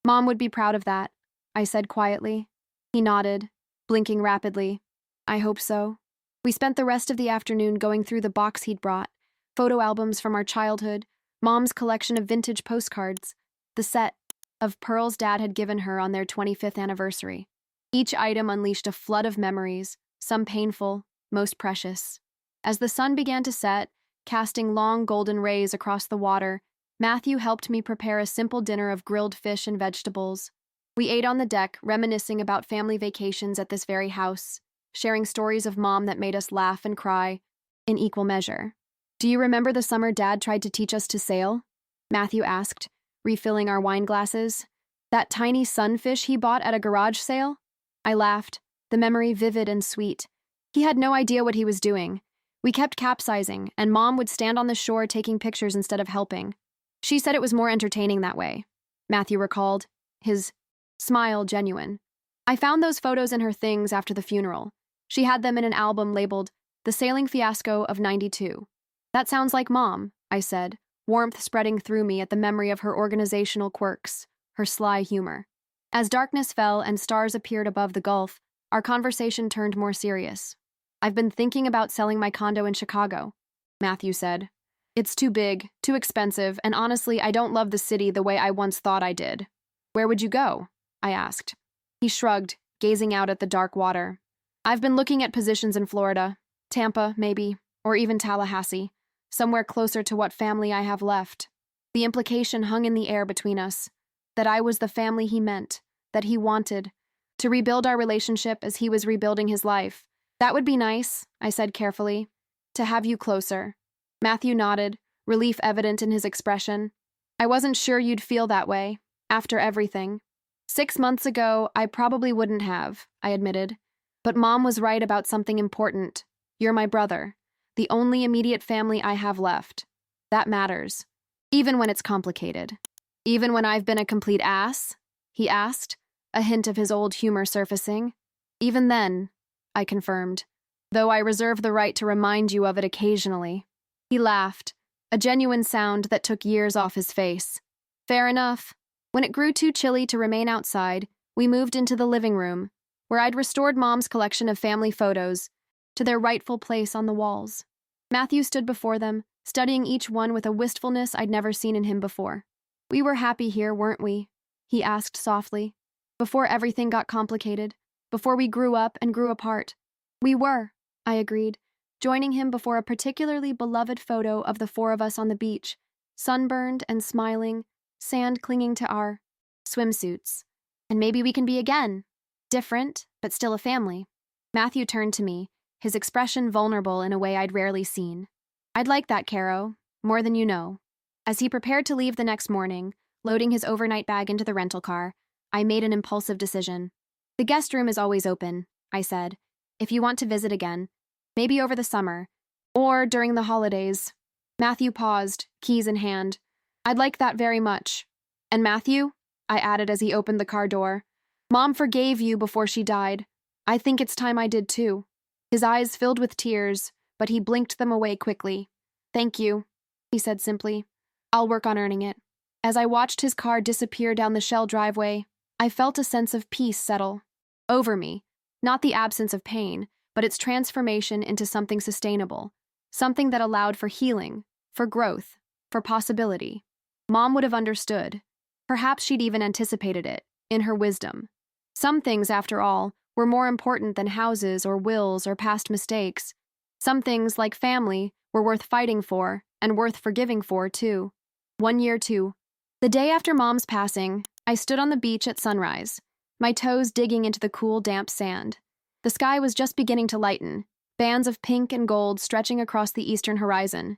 Mom would be proud of that, I said quietly. He nodded, blinking rapidly. I hope so. We spent the rest of the afternoon going through the box he'd brought, photo albums from our childhood, Mom's collection of vintage postcards, the set of pearls Dad had given her on their 25th anniversary. Each item unleashed a flood of memories, some painful, most precious. As the sun began to set, casting long golden rays across the water, Matthew helped me prepare a simple dinner of grilled fish and vegetables. We ate on the deck, reminiscing about family vacations at this very house, sharing stories of Mom that made us laugh and cry in equal measure. Do you remember the summer Dad tried to teach us to sail? Matthew asked, refilling our wine glasses. That tiny sunfish he bought at a garage sale? I laughed, the memory vivid and sweet. He had no idea what he was doing. We kept capsizing, and Mom would stand on the shore taking pictures instead of helping. She said it was more entertaining that way, Matthew recalled, his smile genuine. I found those photos in her things after the funeral. She had them in an album labeled The Sailing Fiasco of '92. That sounds like Mom, I said, warmth spreading through me at the memory of her organizational quirks, her sly humor. As darkness fell and stars appeared above the gulf, our conversation turned more serious. I've been thinking about selling my condo in Chicago, Matthew said. It's too big, too expensive, and honestly, I don't love the city the way I once thought I did. Where would you go? I asked. He shrugged, gazing out at the dark water. I've been looking at positions in Florida, Tampa, maybe, or even Tallahassee, somewhere closer to what family I have left. The implication hung in the air between us, that I was the family he meant, that he wanted, to rebuild our relationship as he was rebuilding his life. That would be nice, I said carefully, to have you closer. Matthew nodded, relief evident in his expression. I wasn't sure you'd feel that way, after everything. 6 months ago, I probably wouldn't have, I admitted. But Mom was right about something important. You're my brother, the only immediate family I have left. That matters, even when it's complicated. Even when I've been a complete ass? He asked, a hint of his old humor surfacing. Even then, I confirmed, though I reserve the right to remind you of it occasionally. He laughed, a genuine sound that took years off his face. Fair enough. When it grew too chilly to remain outside, we moved into the living room, where I'd restored Mom's collection of family photos to their rightful place on the walls. Matthew stood before them, studying each one with a wistfulness I'd never seen in him before. We were happy here, weren't we? He asked softly. Before everything got complicated, before we grew up and grew apart. We were, I agreed, joining him before a particularly beloved photo of the four of us on the beach, sunburned and smiling, sand clinging to our swimsuits. And maybe we can be again. Different, but still a family. Matthew turned to me, his expression vulnerable in a way I'd rarely seen. I'd like that, Caro, more than you know. As he prepared to leave the next morning, loading his overnight bag into the rental car, I made an impulsive decision. The guest room is always open, I said, if you want to visit again, maybe over the summer, or during the holidays. Matthew paused, keys in hand. I'd like that very much. And Matthew, I added as he opened the car door, Mom forgave you before she died. I think it's time I did too. His eyes filled with tears, but he blinked them away quickly. Thank you, he said simply. I'll work on earning it. As I watched his car disappear down the shell driveway, I felt a sense of peace settle over me, not the absence of pain, but its transformation into something sustainable, something that allowed for healing, for growth, for possibility. Mom would have understood. Perhaps she'd even anticipated it, in her wisdom. Some things, after all, were more important than houses or wills or past mistakes. Some things, like family, were worth fighting for, and worth forgiving for, too. 1 year, too. The day after Mom's passing, I stood on the beach at sunrise, my toes digging into the cool, damp sand. The sky was just beginning to lighten, bands of pink and gold stretching across the eastern horizon.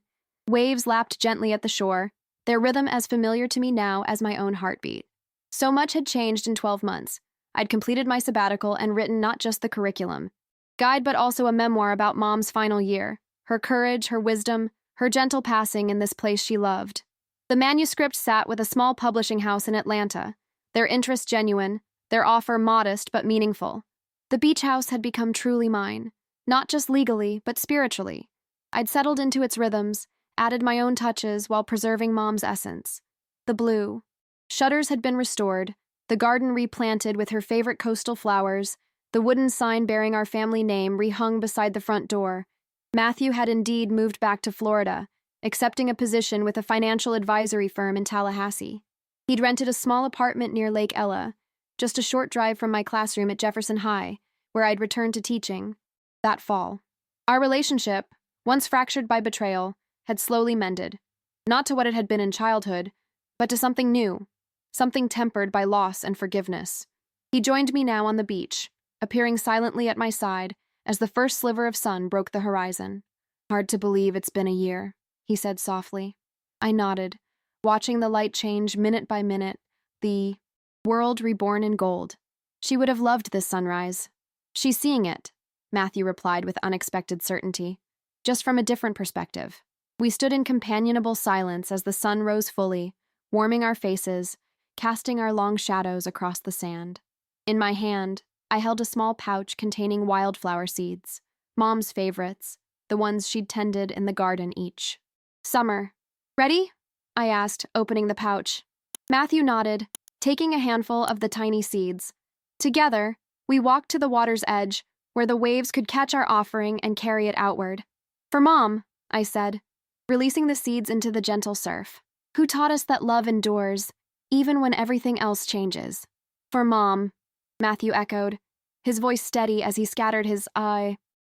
Waves lapped gently at the shore, their rhythm as familiar to me now as my own heartbeat. So much had changed in 12 months. I'd completed my sabbatical and written not just the curriculum, Guide but also a memoir about Mom's final year, her courage, her wisdom, her gentle passing in this place she loved. The manuscript sat with a small publishing house in Atlanta, their interest genuine, their offer modest but meaningful. The beach house had become truly mine, not just legally, but spiritually. I'd settled into its rhythms, added my own touches while preserving Mom's essence. The blue. Shutters had been restored, the garden replanted with her favorite coastal flowers, the wooden sign bearing our family name rehung beside the front door. Matthew had indeed moved back to Florida, accepting a position with a financial advisory firm in Tallahassee. He'd rented a small apartment near Lake Ella, just a short drive from my classroom at Jefferson High, where I'd returned to teaching that fall. Our relationship, once fractured by betrayal, had slowly mended, not to what it had been in childhood, but to something new, something tempered by loss and forgiveness. He joined me now on the beach, appearing silently at my side as the first sliver of sun broke the horizon. "Hard to believe it's been a year," he said softly. I nodded, watching the light change minute by minute, the world reborn in gold. She would have loved this sunrise. "She's seeing it," Matthew replied with unexpected certainty, just from a different perspective. We stood in companionable silence as the sun rose fully, warming our faces, casting our long shadows across the sand. In my hand, I held a small pouch containing wildflower seeds, Mom's favorites, the ones she'd tended in the garden each. "Summer. Ready?" I asked, opening the pouch. Matthew nodded, taking a handful of the tiny seeds. Together, we walked to the water's edge, where the waves could catch our offering and carry it outward. "For Mom," I said, releasing the seeds into the gentle surf, "who taught us that love endures, even when everything else changes." "For Mom," Matthew echoed, his voice steady as he scattered his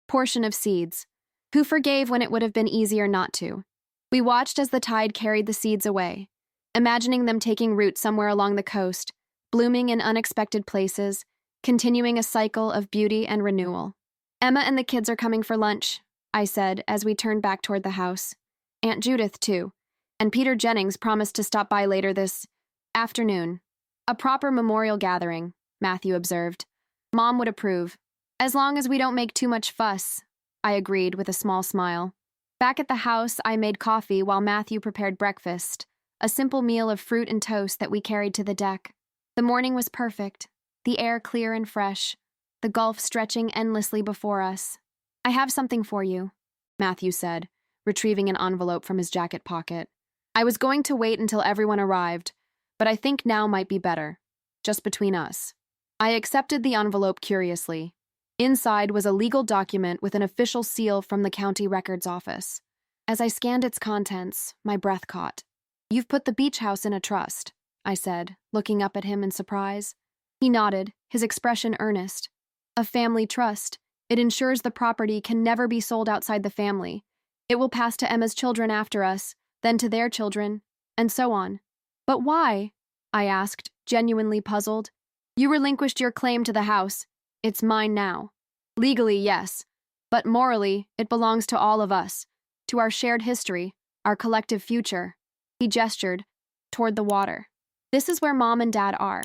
portion of seeds, "who forgave when it would have been easier not to." We watched as the tide carried the seeds away, imagining them taking root somewhere along the coast, blooming in unexpected places, continuing a cycle of beauty and renewal. "Emma and the kids are coming for lunch," I said as we turned back toward the house. "Aunt Judith, too. And Peter Jennings promised to stop by later this afternoon." "A proper memorial gathering," Matthew observed. "Mom would approve. As long as we don't make too much fuss," I agreed with a small smile. Back at the house, I made coffee while Matthew prepared breakfast, a simple meal of fruit and toast that we carried to the deck. The morning was perfect, the air clear and fresh, the gulf stretching endlessly before us. "I have something for you," Matthew said, retrieving an envelope from his jacket pocket. "I was going to wait until everyone arrived, but I think now might be better, just between us." I accepted the envelope curiously. Inside was a legal document with an official seal from the county records office. As I scanned its contents, my breath caught. "You've put the beach house in a trust," I said, looking up at him in surprise. He nodded, his expression earnest. "A family trust. It ensures the property can never be sold outside the family. It will pass to Emma's children after us, then to their children, and so on." "But why?" I asked, genuinely puzzled. "You relinquished your claim to the house. It's mine now. Legally, yes, but morally, it belongs to all of us, to our shared history, our collective future." He gestured toward the water. "This is where Mom and Dad are,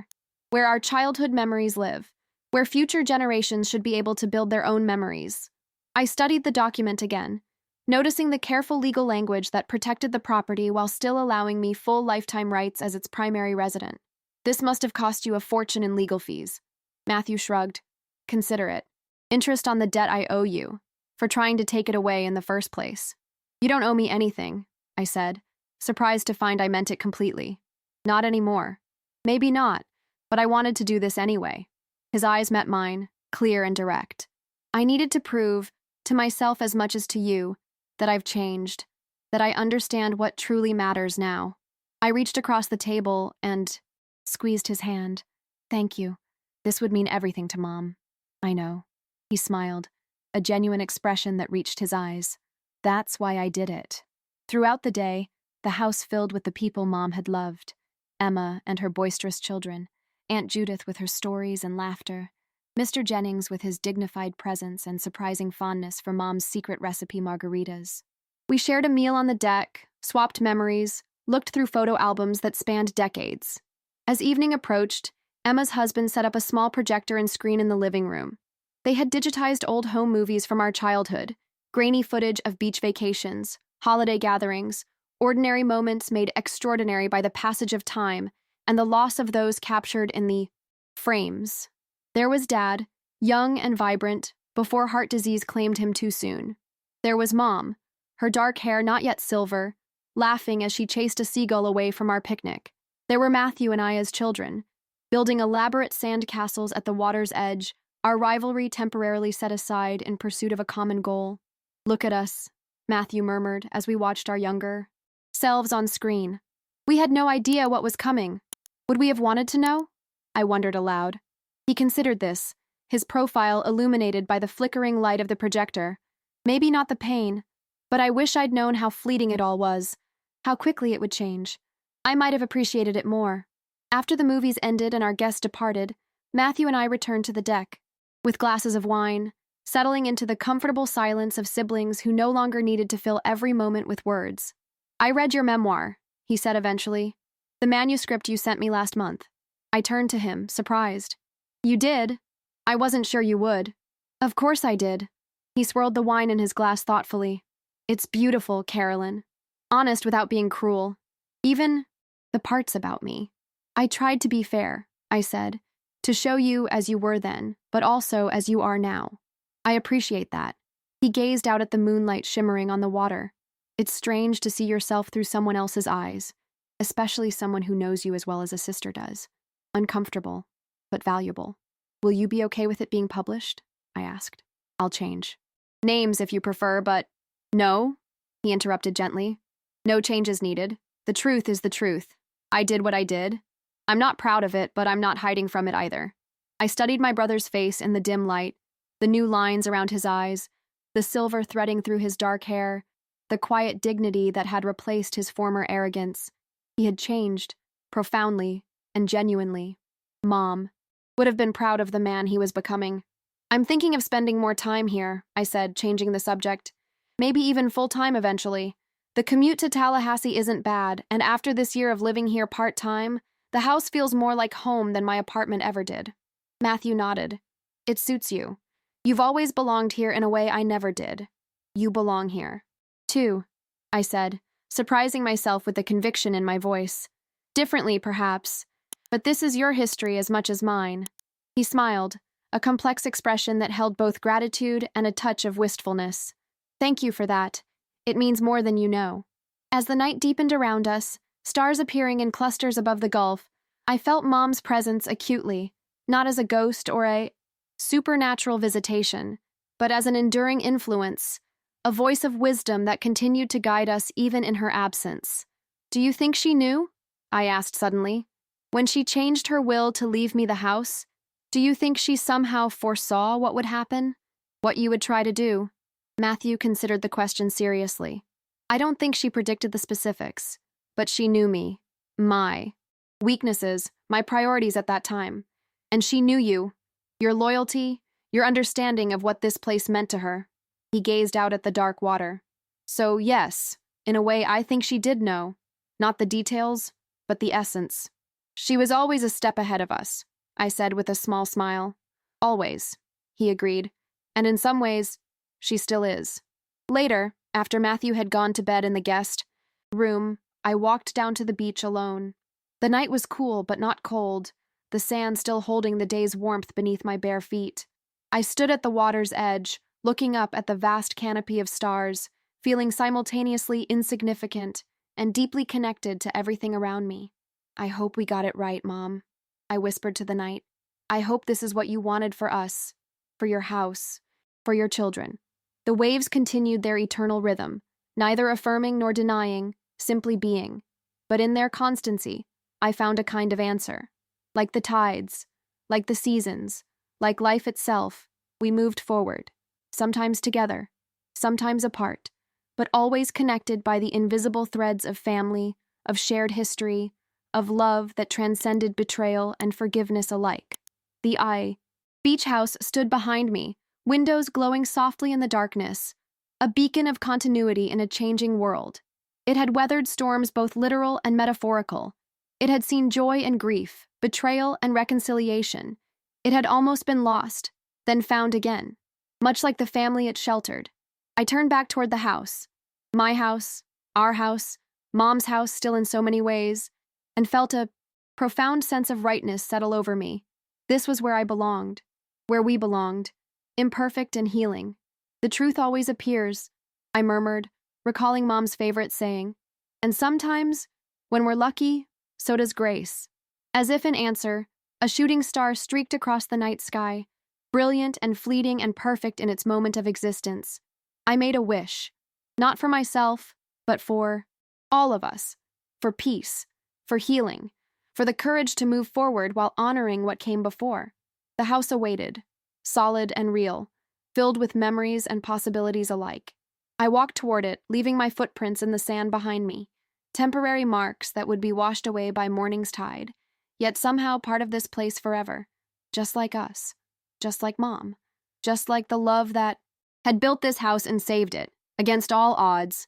where our childhood memories live, where future generations should be able to build their own memories." I studied the document again, noticing the careful legal language that protected the property while still allowing me full lifetime rights as its primary resident. "This must have cost you a fortune in legal fees." Matthew shrugged. "Consider it. Interest on the debt I owe you, for trying to take it away in the first place." "You don't owe me anything," I said, surprised to find I meant it completely. "Not anymore." "Maybe not, but I wanted to do this anyway." His eyes met mine, clear and direct. "I needed to prove, to myself as much as to you, that I've changed, that I understand what truly matters now." I reached across the table and squeezed his hand. "Thank you. This would mean everything to Mom." "I know." He smiled, a genuine expression that reached his eyes. "That's why I did it." Throughout the day, the house filled with the people Mom had loved. Emma and her boisterous children, Aunt Judith with her stories and laughter, Mr. Jennings with his dignified presence and surprising fondness for Mom's secret recipe margaritas. We shared a meal on the deck, swapped memories, looked through photo albums that spanned decades. As evening approached, Emma's husband set up a small projector and screen in the living room. They had digitized old home movies from our childhood, grainy footage of beach vacations, holiday gatherings, ordinary moments made extraordinary by the passage of time and the loss of those captured in the frames. There was Dad, young and vibrant, before heart disease claimed him too soon. There was Mom, her dark hair not yet silver, laughing as she chased a seagull away from our picnic. There were Matthew and I as children, building elaborate sand castles at the water's edge, our rivalry temporarily set aside in pursuit of a common goal. "Look at us," Matthew murmured as we watched our younger selves on screen. We had no idea what was coming. Would we have wanted to know? I wondered aloud. He considered this, his profile illuminated by the flickering light of the projector. Maybe not the pain, but I wish I'd known how fleeting it all was, how quickly it would change. I might have appreciated it more. After the movies ended and our guests departed, Matthew and I returned to the deck, with glasses of wine, settling into the comfortable silence of siblings who no longer needed to fill every moment with words. "I read your memoir," he said eventually. "The manuscript you sent me last month." I turned to him, surprised. "You did? I wasn't sure you would." "Of course I did." He swirled the wine in his glass thoughtfully. "It's beautiful, Carolyn. Honest without being cruel. Even the parts about me. I tried to be fair," I said, "to show you as you were then, but also as you are now. I appreciate that." He gazed out at the moonlight shimmering on the water. "It's strange to see yourself through someone else's eyes, especially someone who knows you as well as a sister does. Uncomfortable, but valuable. Will you be okay with it being published?" I asked. "I'll change names if you prefer, but—" "No," he interrupted gently. "No changes needed. The truth is the truth. I did what I did. I'm not proud of it, but I'm not hiding from it either." I studied my brother's face in the dim light, the new lines around his eyes, the silver threading through his dark hair, the quiet dignity that had replaced his former arrogance. He had changed, profoundly and genuinely. Mom would have been proud of the man he was becoming. "I'm thinking of spending more time here," I said, changing the subject. "Maybe even full-time eventually. The commute to Tallahassee isn't bad, and after this year of living here part-time, the house feels more like home than my apartment ever did." Matthew nodded. "It suits you. You've always belonged here in a way I never did. You belong here too," I said, surprising myself with the conviction in my voice. "Differently, perhaps, but this is your history as much as mine." He smiled, a complex expression that held both gratitude and a touch of wistfulness. "Thank you for that. It means more than you know." As the night deepened around us, stars appearing in clusters above the gulf, I felt Mom's presence acutely, not as a ghost or a supernatural visitation, but as an enduring influence, a voice of wisdom that continued to guide us even in her absence. "Do you think she knew?" I asked suddenly. "When she changed her will to leave me the house, do you think she somehow foresaw what would happen? What you would try to do?" Matthew considered the question seriously. "I don't think she predicted the specifics, but she knew me, my weaknesses, my priorities at that time. And she knew you, your loyalty, your understanding of what this place meant to her." He gazed out at the dark water. "So yes, in a way I think she did know. Not the details, but the essence." "She was always a step ahead of us," I said with a small smile. "Always," he agreed. "And in some ways, she still is." Later, after Matthew had gone to bed in the guest room, I walked down to the beach alone. The night was cool but not cold, the sand still holding the day's warmth beneath my bare feet. I stood at the water's edge, looking up at the vast canopy of stars, feeling simultaneously insignificant and deeply connected to everything around me. "I hope we got it right, Mom," I whispered to the night. "I hope this is what you wanted for us, for your house, for your children." The waves continued their eternal rhythm, neither affirming nor denying, simply being. But in their constancy, I found a kind of answer. Like the tides, like the seasons, like life itself, we moved forward, sometimes together, sometimes apart, but always connected by the invisible threads of family, of shared history, of love that transcended betrayal and forgiveness alike. The beach house stood behind me, windows glowing softly in the darkness, a beacon of continuity in a changing world. It had weathered storms both literal and metaphorical. It had seen joy and grief, betrayal and reconciliation. It had almost been lost, then found again, much like the family it sheltered. I turned back toward the house, my house, our house, Mom's house still in so many ways, and felt a profound sense of rightness settle over me. This was where I belonged, where we belonged, imperfect and healing. The truth always appears, I murmured, recalling Mom's favorite saying. And sometimes, when we're lucky, so does grace. As if in answer, a shooting star streaked across the night sky, brilliant and fleeting and perfect in its moment of existence. I made a wish, not for myself, but for all of us, for peace, for healing, for the courage to move forward while honoring what came before. The house awaited, solid and real, filled with memories and possibilities alike. I walked toward it, leaving my footprints in the sand behind me, temporary marks that would be washed away by morning's tide, yet somehow part of this place forever, just like us, just like Mom, just like the love that had built this house and saved it, against all odds,